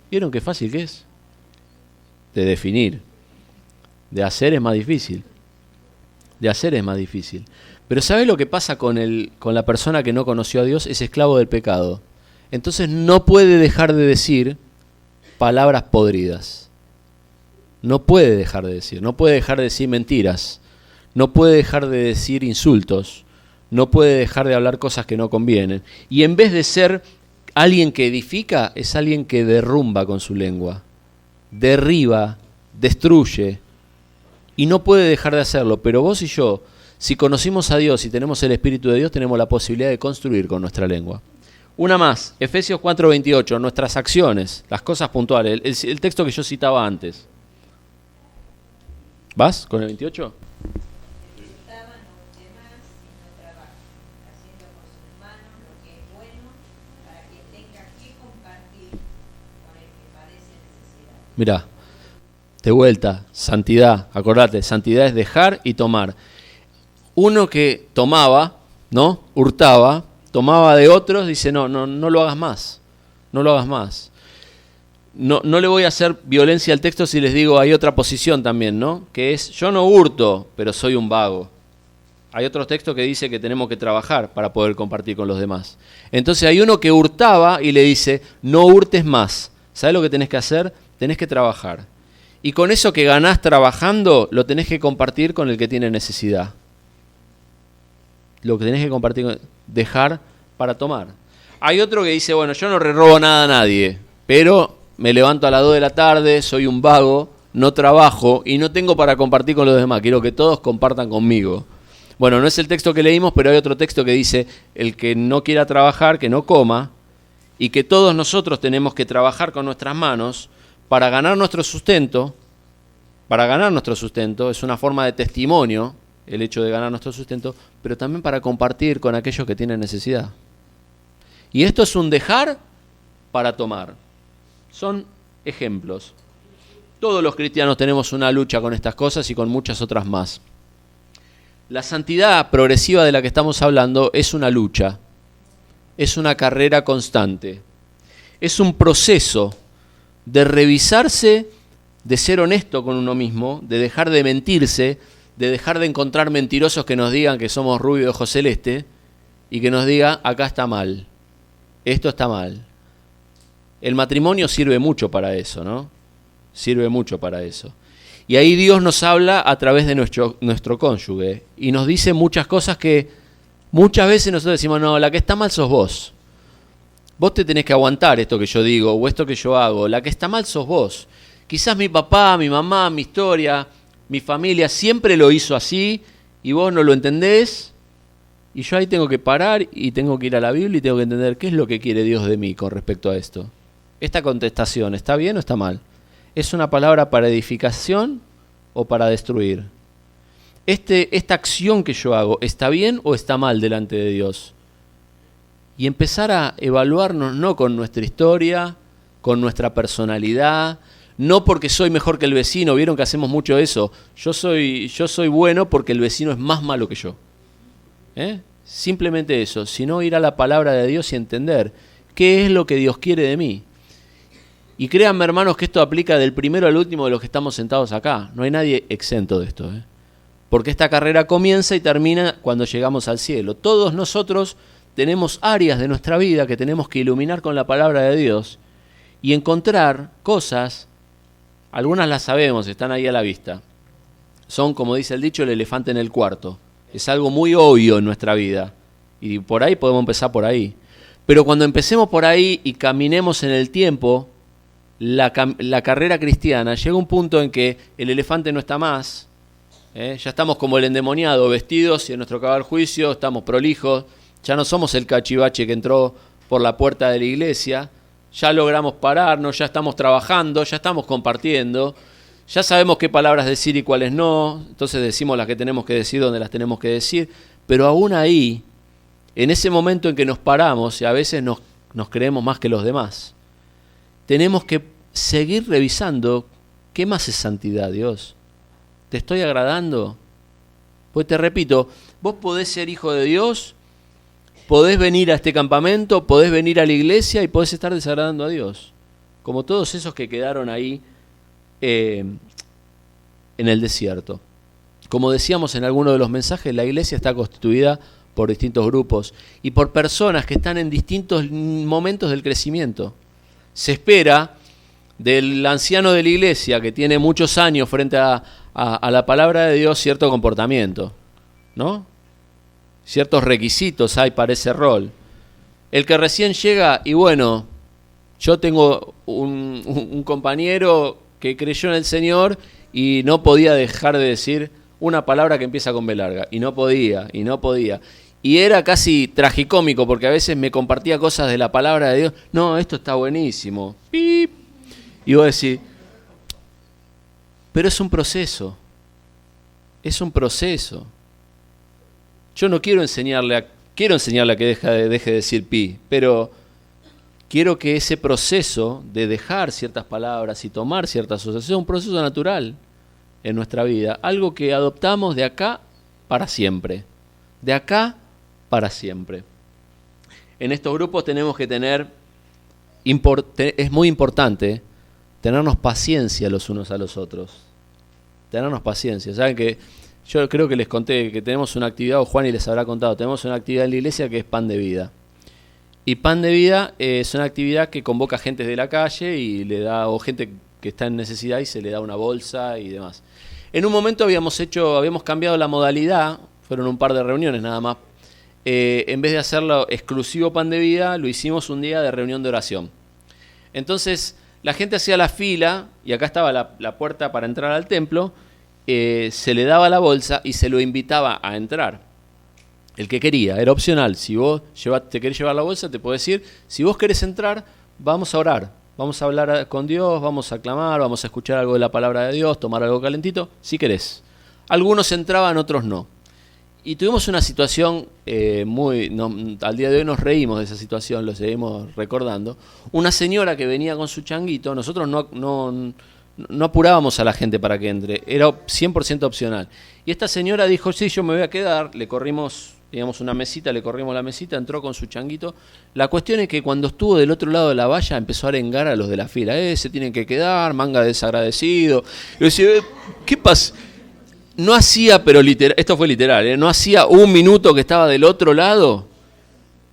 ¿Vieron qué fácil que es? De definir. De hacer es más difícil. Pero ¿sabes lo que pasa con la persona que no conoció a Dios? Es esclavo del pecado. Entonces no puede dejar de decir palabras podridas. No puede dejar de decir mentiras. No puede dejar de decir insultos. No puede dejar de hablar cosas que no convienen. Y en vez de ser alguien que edifica, es alguien que derrumba con su lengua. Derriba, destruye. Y no puede dejar de hacerlo, pero vos y yo, si conocimos a Dios y tenemos el Espíritu de Dios, tenemos la posibilidad de construir con nuestra lengua. Una más, Efesios 4:28, nuestras acciones, las cosas puntuales, el texto que yo citaba antes. ¿Vas con el 28? Mirá. De vuelta, santidad, acordate, santidad es dejar y tomar. Uno que tomaba, ¿no? Hurtaba, tomaba de otros, dice, no lo hagas más, no lo hagas más. No le voy a hacer violencia al texto si les digo, hay otra posición también, ¿no? Que es, yo no hurto, pero soy un vago. Hay otros textos que dice que tenemos que trabajar para poder compartir con los demás. Entonces hay uno que hurtaba y le dice, no hurtes más. ¿Sabes lo que tenés que hacer? Tenés que trabajar. Y con eso que ganás trabajando, lo tenés que compartir con el que tiene necesidad. Lo que tenés que compartir, dejar para tomar. Hay otro que dice, bueno, yo no le robo nada a nadie, pero me levanto a las 2 de la tarde, soy un vago, no trabajo y no tengo para compartir con los demás. Quiero que todos compartan conmigo. Bueno, no es el texto que leímos, pero hay otro texto que dice, el que no quiera trabajar, que no coma, y que todos nosotros tenemos que trabajar con nuestras manos para ganar nuestro sustento. Es una forma de testimonio, el hecho de ganar nuestro sustento, pero también para compartir con aquellos que tienen necesidad. Y esto es un dejar para tomar. Son ejemplos. Todos los cristianos tenemos una lucha con estas cosas y con muchas otras más. La santidad progresiva de la que estamos hablando es una lucha, es una carrera constante, es un proceso de revisarse, de ser honesto con uno mismo, de dejar de mentirse, de dejar de encontrar mentirosos que nos digan que somos rubio de ojos celeste y que nos diga, acá está mal, esto está mal. El matrimonio sirve mucho para eso, ¿no? Sirve mucho para eso. Y ahí Dios nos habla a través de nuestro cónyuge y nos dice muchas cosas que muchas veces nosotros decimos, no, la que está mal sos vos. Vos te tenés que aguantar esto que yo digo o esto que yo hago. La que está mal sos vos. Quizás mi papá, mi mamá, mi historia, mi familia siempre lo hizo así y vos no lo entendés. Y yo ahí tengo que parar y tengo que ir a la Biblia y tengo que entender qué es lo que quiere Dios de mí con respecto a esto. Esta contestación, ¿está bien o está mal? ¿Es una palabra para edificación o para destruir? Esta acción que yo hago, ¿está bien o está mal delante de Dios? Y empezar a evaluarnos no con nuestra historia, con nuestra personalidad, no porque soy mejor que el vecino, vieron que hacemos mucho eso, yo soy bueno porque el vecino es más malo que yo. Simplemente eso, sino ir a la palabra de Dios y entender qué es lo que Dios quiere de mí. Y créanme, hermanos, que esto aplica del primero al último de los que estamos sentados acá. No hay nadie exento de esto, porque esta carrera comienza y termina cuando llegamos al cielo. Todos nosotros tenemos áreas de nuestra vida que tenemos que iluminar con la palabra de Dios y encontrar cosas, algunas las sabemos, están ahí a la vista. Son, como dice el dicho, el elefante en el cuarto. Es algo muy obvio en nuestra vida y por ahí podemos empezar por ahí. Pero cuando empecemos por ahí y caminemos en el tiempo, la carrera cristiana, llega un punto en que el elefante no está más, ya estamos como el endemoniado, vestidos y en nuestro cabal juicio, estamos prolijos, ya no somos el cachivache que entró por la puerta de la iglesia, ya logramos pararnos, ya estamos trabajando, ya estamos compartiendo, ya sabemos qué palabras decir y cuáles no, entonces decimos las que tenemos que decir donde las tenemos que decir, pero aún ahí, en ese momento en que nos paramos y a veces nos creemos más que los demás, tenemos que seguir revisando qué más es santidad, Dios. ¿Te estoy agradando? Pues te repito, vos podés ser hijo de Dios, podés venir a este campamento, podés venir a la iglesia y podés estar desagradando a Dios, como todos esos que quedaron ahí en el desierto. Como decíamos en alguno de los mensajes, la iglesia está constituida por distintos grupos y por personas que están en distintos momentos del crecimiento. Se espera del anciano de la iglesia que tiene muchos años frente a la palabra de Dios cierto comportamiento, ¿no? Ciertos requisitos hay para ese rol. El que recién llega, y bueno, yo tengo un compañero que creyó en el Señor y no podía dejar de decir una palabra que empieza con B larga, y no podía. Y era casi tragicómico porque a veces me compartía cosas de la palabra de Dios. No, esto está buenísimo. ¡Pip! Y vos decís, pero es un proceso. Es un proceso. Yo no quiero enseñarle a que deje de decir pi, pero quiero que ese proceso de dejar ciertas palabras y tomar ciertas cosas sea un proceso natural en nuestra vida. Algo que adoptamos de acá para siempre. De acá para siempre. En estos grupos tenemos que tener, es muy importante, tenernos paciencia los unos a los otros. Tenernos paciencia. Saben que yo creo que les conté que tenemos una actividad, o Juan y les habrá contado, tenemos una actividad en la iglesia que es Pan de Vida. Y Pan de Vida es una actividad que convoca gente de la calle y le da, o gente que está en necesidad y se le da una bolsa y demás. En un momento habíamos cambiado la modalidad, fueron un par de reuniones nada más. En vez de hacerlo exclusivo Pan de Vida, lo hicimos un día de reunión de oración. Entonces la gente hacía la fila y acá estaba la puerta para entrar al templo, se le daba la bolsa y se lo invitaba a entrar. El que quería, era opcional. Si vos te querés llevar la bolsa, te podés ir. Si vos querés entrar, vamos a orar. Vamos a hablar con Dios, vamos a clamar, vamos a escuchar algo de la palabra de Dios, tomar algo calentito, si querés. Algunos entraban, otros no. Y tuvimos una situación al día de hoy nos reímos de esa situación, lo seguimos recordando. Una señora que venía con su changuito, nosotros no apurábamos a la gente para que entre, era 100% opcional. Y esta señora dijo, sí, yo me voy a quedar, le corrimos, digamos, una mesita, le corrimos la mesita, entró con su changuito. La cuestión es que cuando estuvo del otro lado de la valla empezó a arengar a los de la fila, se tienen que quedar, manga desagradecido. Y yo decía, ¿qué pasa? No hacía, pero literal, esto fue literal, no hacía un minuto que estaba del otro lado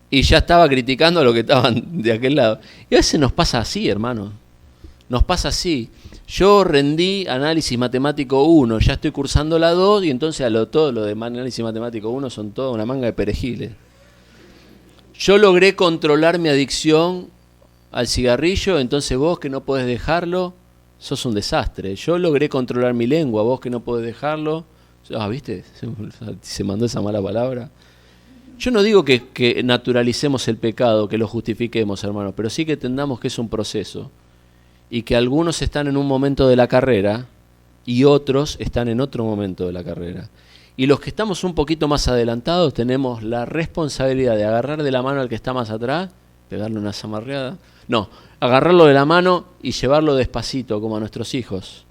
y ya estaba criticando a los que estaban de aquel lado. Y a veces nos pasa así, hermano. Nos pasa así. Yo rendí análisis matemático 1, ya estoy cursando la 2 y entonces todo lo de análisis matemático 1 son toda una manga de perejiles. Yo logré controlar mi adicción al cigarrillo, entonces vos que no podés dejarlo, sos un desastre. Yo logré controlar mi lengua, vos que no podés dejarlo. ¿Viste? Se mandó esa mala palabra. Yo no digo que naturalicemos el pecado, que lo justifiquemos, hermanos, pero sí que entendamos que es un proceso y que algunos están en un momento de la carrera y otros están en otro momento de la carrera. Y los que estamos un poquito más adelantados tenemos la responsabilidad de agarrar de la mano al que está más atrás, pegarle una zamarreada. No, agarrarlo de la mano y llevarlo despacito, como a nuestros hijos,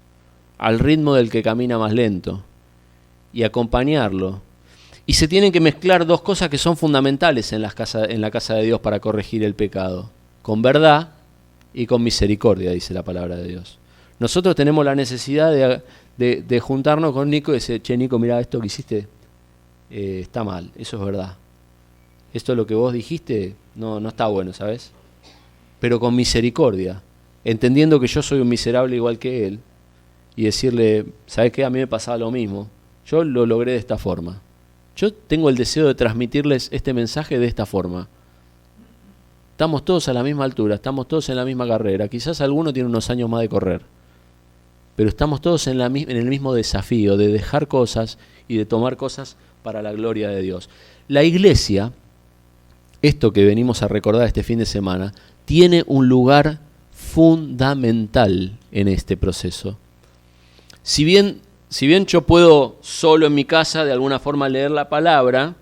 al ritmo del que camina más lento, y acompañarlo. Y se tienen que mezclar dos cosas que son fundamentales en la casa de Dios para corregir el pecado: con verdad y con misericordia, dice la palabra de Dios. Nosotros tenemos la necesidad de juntarnos con Nico y decir: che, Nico, mirá, esto que hiciste está mal, eso es verdad. Esto es lo que vos dijiste, no está bueno, ¿sabes? Pero con misericordia, entendiendo que yo soy un miserable igual que él, y decirle: ¿sabes qué? A mí me pasaba lo mismo, yo lo logré de esta forma. Yo tengo el deseo de transmitirles este mensaje de esta forma. Estamos todos a la misma altura, estamos todos en la misma carrera. Quizás alguno tiene unos años más de correr, pero estamos todos en el mismo desafío de dejar cosas y de tomar cosas para la gloria de Dios. La iglesia, esto que venimos a recordar este fin de semana, tiene un lugar fundamental en este proceso. Si bien yo puedo solo en mi casa de alguna forma leer la palabra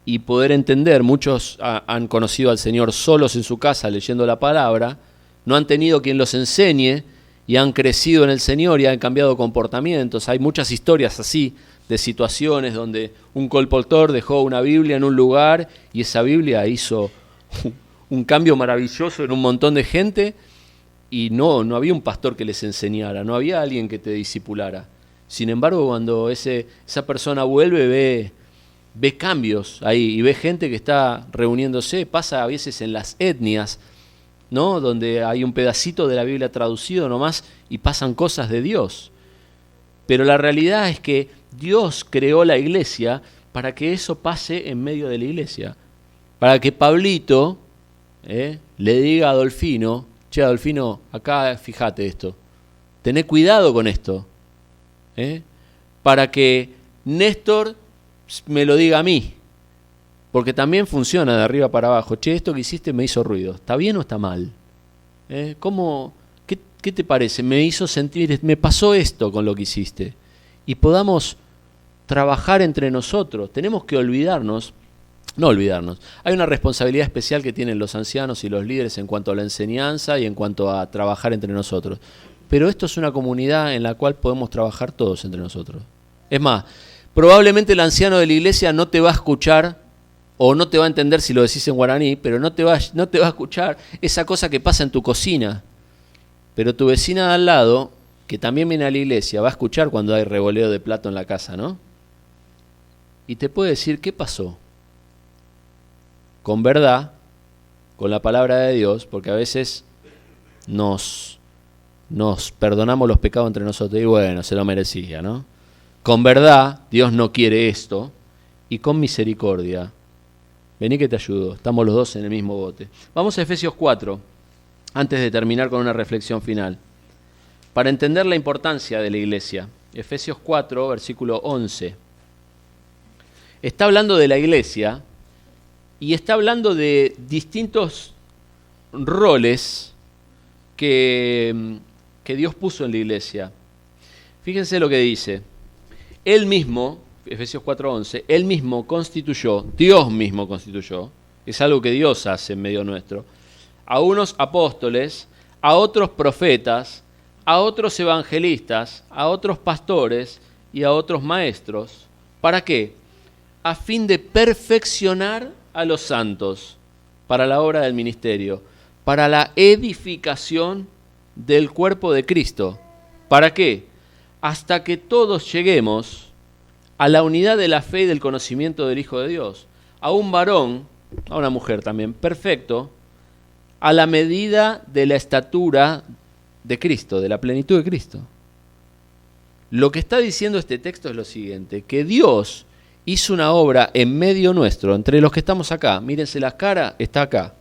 y poder entender, muchos han conocido al Señor solos en su casa leyendo la palabra, no han tenido quien los enseñe y han crecido en el Señor y han cambiado comportamientos. Hay muchas historias así de situaciones donde un colportor dejó una Biblia en un lugar y esa Biblia hizo un cambio maravilloso en un montón de gente, y no había un pastor que les enseñara, no había alguien que te discipulara. Sin embargo, cuando esa persona vuelve, ve cambios ahí y ve gente que está reuniéndose. Pasa a veces en las etnias, ¿no? Donde hay un pedacito de la Biblia traducido nomás y pasan cosas de Dios. Pero la realidad es que Dios creó la iglesia para que eso pase en medio de la iglesia. Para que Pablito le diga a Adolfino: che, Adolfino, acá fíjate esto, tené cuidado con esto. Para que Néstor me lo diga a mí, porque también funciona de arriba para abajo. Che, esto que hiciste me hizo ruido, ¿está bien o está mal? ¿Qué te parece? Me hizo sentir, me pasó esto con lo que hiciste. Y podamos trabajar entre nosotros. Tenemos que no olvidarnos. Hay una responsabilidad especial que tienen los ancianos y los líderes en cuanto a la enseñanza y en cuanto a trabajar entre nosotros. Pero esto es una comunidad en la cual podemos trabajar todos entre nosotros. Es más, probablemente el anciano de la iglesia no te va a escuchar o no te va a entender si lo decís en guaraní, pero no te va a escuchar esa cosa que pasa en tu cocina. Pero tu vecina de al lado, que también viene a la iglesia, va a escuchar cuando hay revoleo de plato en la casa, ¿no? Y te puede decir: ¿qué pasó? Con verdad, con la palabra de Dios, porque a veces nos perdonamos los pecados entre nosotros, y bueno, se lo merecía, ¿no? Con verdad, Dios no quiere esto, y con misericordia, vení que te ayudo, estamos los dos en el mismo bote. Vamos a Efesios 4, antes de terminar con una reflexión final, para entender la importancia de la iglesia. Efesios 4, versículo 11. Está hablando de la iglesia, y está hablando de distintos roles que Dios puso en la iglesia. Fíjense lo que dice. Él mismo, Efesios 4:11, Él mismo constituyó, Dios mismo constituyó, es algo que Dios hace en medio nuestro, a unos apóstoles, a otros profetas, a otros evangelistas, a otros pastores y a otros maestros. ¿Para qué? A fin de perfeccionar a los santos para la obra del ministerio, para la edificación del cuerpo de Cristo. ¿Para qué? Hasta que todos lleguemos a la unidad de la fe y del conocimiento del Hijo de Dios, a un varón, a una mujer también, perfecto, a la medida de la estatura de Cristo, de la plenitud de Cristo. Lo que está diciendo este texto es lo siguiente: que Dios hizo una obra en medio nuestro, entre los que estamos acá. Mírense la cara, está acá.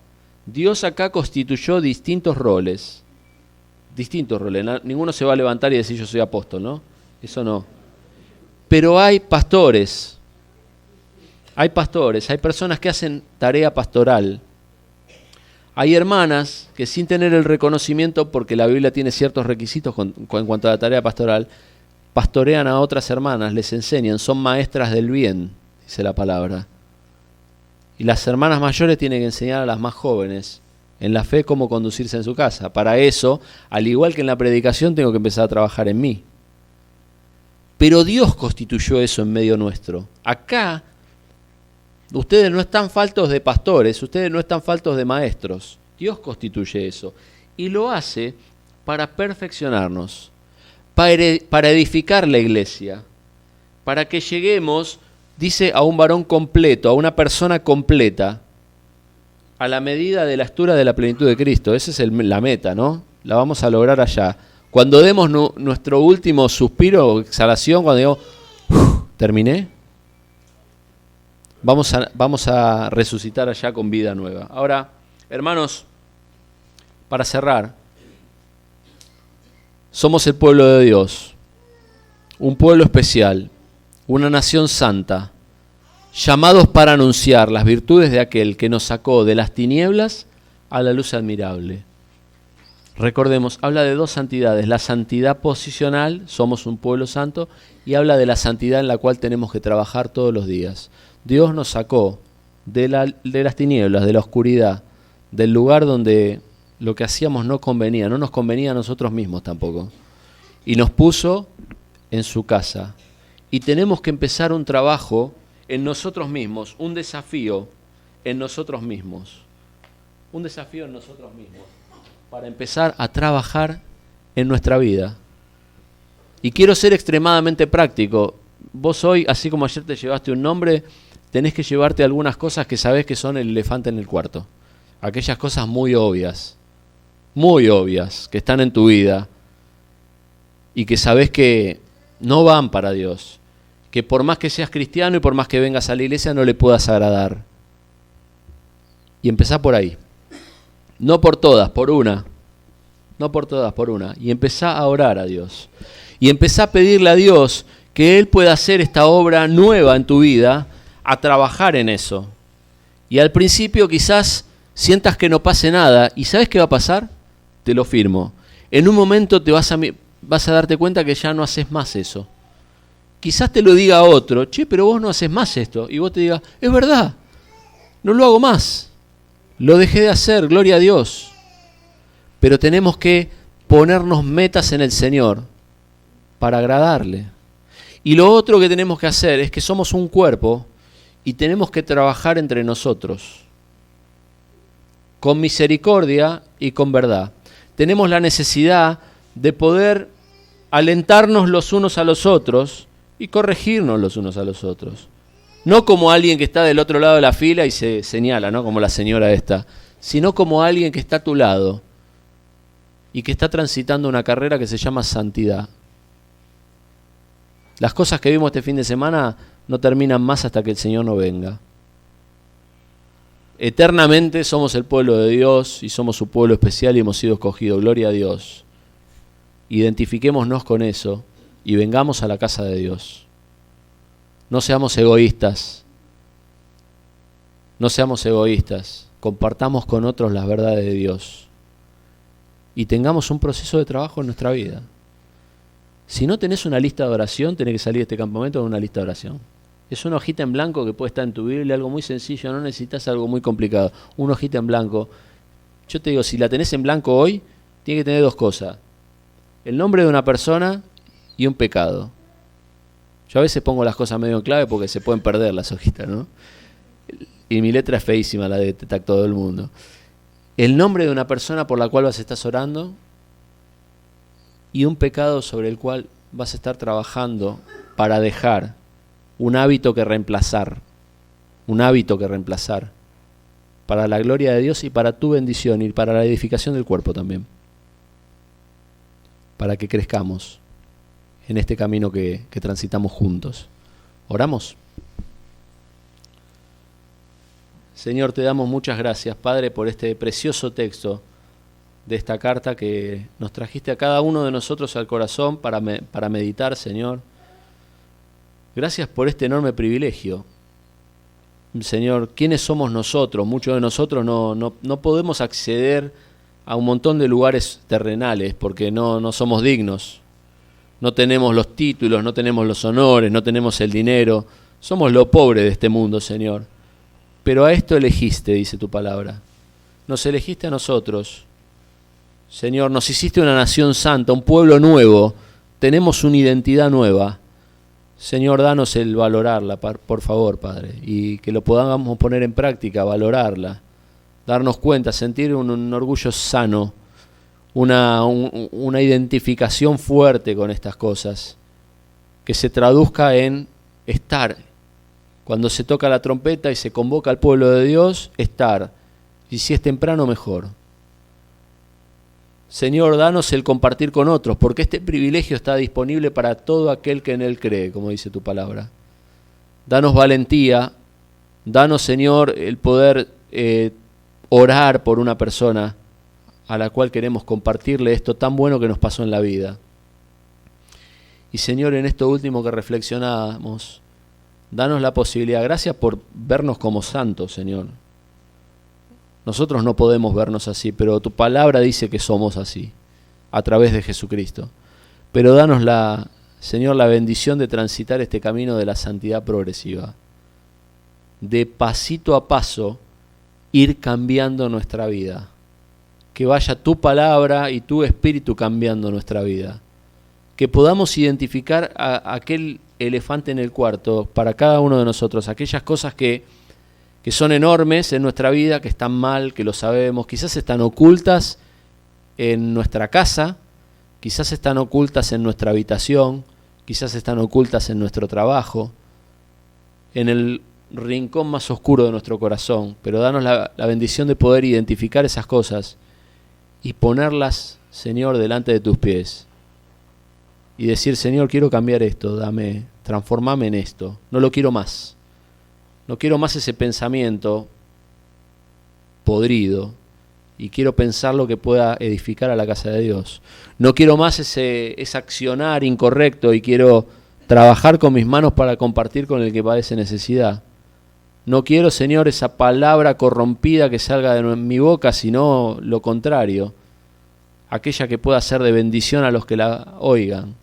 Dios acá constituyó distintos roles. Ninguno se va a levantar y decir yo soy apóstol, ¿no? Eso no. Pero hay pastores, hay personas que hacen tarea pastoral. Hay hermanas que sin tener el reconocimiento, porque la Biblia tiene ciertos requisitos en cuanto a la tarea pastoral, pastorean a otras hermanas, les enseñan, son maestras del bien, dice la palabra. Y las hermanas mayores tienen que enseñar a las más jóvenes en la fe cómo conducirse en su casa. Para eso, al igual que en la predicación, tengo que empezar a trabajar en mí. Pero Dios constituyó eso en medio nuestro. Acá, ustedes no están faltos de pastores, ustedes no están faltos de maestros. Dios constituye eso. Y lo hace para perfeccionarnos, para edificar la iglesia, para que lleguemos, dice, a un varón completo, a una persona completa, a la medida de la estatura de la plenitud de Cristo. Esa es la meta, ¿no? La vamos a lograr allá. Cuando demos nuestro último suspiro o exhalación, cuando digo, terminé, vamos a resucitar allá con vida nueva. Ahora, hermanos, para cerrar, somos el pueblo de Dios, un pueblo especial, una nación santa, llamados para anunciar las virtudes de aquel que nos sacó de las tinieblas a la luz admirable. Recordemos, habla de dos santidades, la santidad posicional, somos un pueblo santo, y habla de la santidad en la cual tenemos que trabajar todos los días. Dios nos sacó de las tinieblas, de la oscuridad, del lugar donde lo que hacíamos no nos convenía a nosotros mismos tampoco. Y nos puso en su casa. Y tenemos que empezar un trabajo en nosotros mismos, un desafío en nosotros mismos. Un desafío en nosotros mismos, para empezar a trabajar en nuestra vida. Y quiero ser extremadamente práctico. Vos hoy, así como ayer te llevaste un nombre, tenés que llevarte algunas cosas que sabés que son el elefante en el cuarto. Aquellas cosas muy obvias, que están en tu vida y que sabés que no van para Dios. Que por más que seas cristiano y por más que vengas a la iglesia no le puedas agradar. Y empezá por ahí. No por todas, por una. No por todas, por una. Y empezá a orar a Dios. Y empezá a pedirle a Dios que Él pueda hacer esta obra nueva en tu vida, a trabajar en eso. Y al principio quizás sientas que no pase nada. ¿Y sabes qué va a pasar? Te lo firmo. En un momento te vas a darte cuenta que ya no haces más eso. Quizás te lo diga otro, che, pero vos no haces más esto. Y vos te digas, es verdad, no lo hago más. Lo dejé de hacer, gloria a Dios. Pero tenemos que ponernos metas en el Señor para agradarle. Y lo otro que tenemos que hacer es que somos un cuerpo y tenemos que trabajar entre nosotros, con misericordia y con verdad. Tenemos la necesidad de poder alentarnos los unos a los otros y corregirnos los unos a los otros. No como alguien que está del otro lado de la fila y se señala, ¿no? Como la señora esta, sino como alguien que está a tu lado y que está transitando una carrera que se llama santidad. Las cosas que vimos este fin de semana no terminan más hasta que el Señor no venga. Eternamente somos el pueblo de Dios y somos su pueblo especial y hemos sido escogidos. Gloria a Dios. Identifiquémonos con eso y vengamos a la casa de Dios. No seamos egoístas. No seamos egoístas. Compartamos con otros las verdades de Dios. Y tengamos un proceso de trabajo en nuestra vida. Si no tenés una lista de oración, tenés que salir de este campamento con una lista de oración. Es una hojita en blanco que puede estar en tu Biblia, algo muy sencillo, no necesitas algo muy complicado. Una hojita en blanco. Yo te digo, si la tenés en blanco hoy, tiene que tener dos cosas. El nombre de una persona y un pecado. Yo a veces pongo las cosas medio en clave porque se pueden perder las hojitas, ¿no? Y mi letra es feísima, la detecta todo el mundo. El nombre de una persona por la cual vas a estar orando y un pecado sobre el cual vas a estar trabajando para dejar un hábito que reemplazar. Un hábito que reemplazar. Para la gloria de Dios y para tu bendición y para la edificación del cuerpo también. Para que crezcamos en este camino que transitamos juntos. ¿Oramos? Señor, te damos muchas gracias, Padre, por este precioso texto de esta carta que nos trajiste a cada uno de nosotros al corazón para meditar, Señor. Gracias por este enorme privilegio. Señor, ¿quiénes somos nosotros? Muchos de nosotros no podemos acceder a un montón de lugares terrenales porque no somos dignos. No tenemos los títulos, no tenemos los honores, no tenemos el dinero. Somos lo pobre de este mundo, Señor. Pero a esto elegiste, dice tu palabra. Nos elegiste a nosotros. Señor, nos hiciste una nación santa, un pueblo nuevo. Tenemos una identidad nueva. Señor, danos el valorarla, por favor, Padre. Y que lo podamos poner en práctica, valorarla. Darnos cuenta, sentir un orgullo sano. Una identificación fuerte con estas cosas. Que se traduzca en estar. Cuando se toca la trompeta y se convoca al pueblo de Dios, estar. Y si es temprano, mejor. Señor, danos el compartir con otros, porque este privilegio está disponible para todo aquel que en Él cree, como dice tu palabra. Danos valentía, danos, Señor, el poder orar por una persona a la cual queremos compartirle esto tan bueno que nos pasó en la vida. Y Señor, en esto último que reflexionamos, danos la posibilidad, gracias por vernos como santos, Señor. Nosotros no podemos vernos así, pero tu palabra dice que somos así, a través de Jesucristo. Pero danos, Señor, la bendición de transitar este camino de la santidad progresiva. De pasito a paso, ir cambiando nuestra vida. Que vaya tu palabra y tu espíritu cambiando nuestra vida. Que podamos identificar a aquel elefante en el cuarto para cada uno de nosotros, aquellas cosas que son enormes en nuestra vida, que están mal, que lo sabemos, quizás están ocultas en nuestra casa, quizás están ocultas en nuestra habitación, quizás están ocultas en nuestro trabajo, en el rincón más oscuro de nuestro corazón, pero danos la bendición de poder identificar esas cosas y ponerlas, Señor, delante de tus pies. Y decir, Señor, quiero cambiar esto, transformame en esto, no lo quiero más. No quiero más ese pensamiento podrido y quiero pensar lo que pueda edificar a la casa de Dios. No quiero más ese accionar incorrecto y quiero trabajar con mis manos para compartir con el que padece necesidad. No quiero, Señor, esa palabra corrompida que salga de mi boca, sino lo contrario, aquella que pueda ser de bendición a los que la oigan.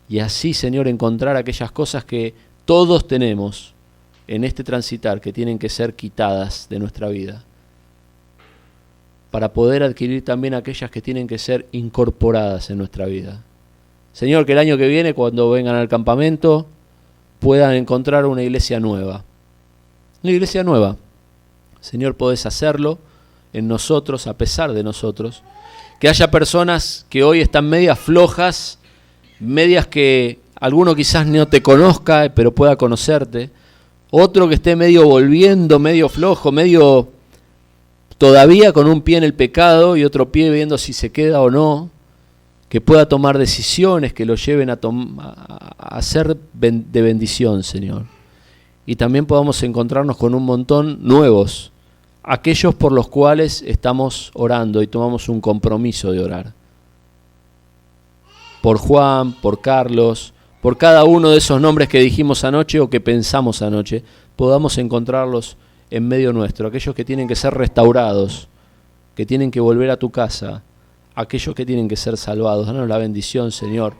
Y así, Señor, encontrar aquellas cosas que todos tenemos en este transitar que tienen que ser quitadas de nuestra vida, para poder adquirir también aquellas que tienen que ser incorporadas en nuestra vida. Señor, que el año que viene, cuando vengan al campamento, puedan encontrar una iglesia nueva. Una iglesia nueva. Señor, podés hacerlo en nosotros, a pesar de nosotros. Que haya personas que hoy están medias flojas, medias que alguno quizás no te conozca, pero pueda conocerte. Otro que esté medio volviendo, medio flojo, medio todavía con un pie en el pecado y otro pie viendo si se queda o no, que pueda tomar decisiones que lo lleven a ser de bendición, Señor. Y también podamos encontrarnos con un montón nuevos, aquellos por los cuales estamos orando y tomamos un compromiso de orar. Por Juan, por Carlos, por cada uno de esos nombres que dijimos anoche o que pensamos anoche, podamos encontrarlos en medio nuestro, aquellos que tienen que ser restaurados, que tienen que volver a tu casa, aquellos que tienen que ser salvados. Danos la bendición, Señor,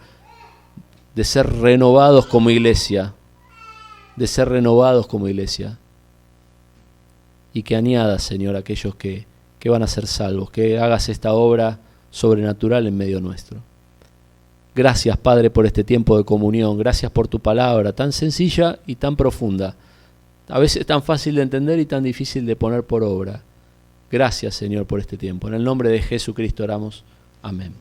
de ser renovados como iglesia, y que añadas, Señor, aquellos que van a ser salvos, que hagas esta obra sobrenatural en medio nuestro. Gracias, Padre, por este tiempo de comunión. Gracias por tu palabra tan sencilla y tan profunda. A veces tan fácil de entender y tan difícil de poner por obra. Gracias, Señor, por este tiempo. En el nombre de Jesucristo oramos. Amén.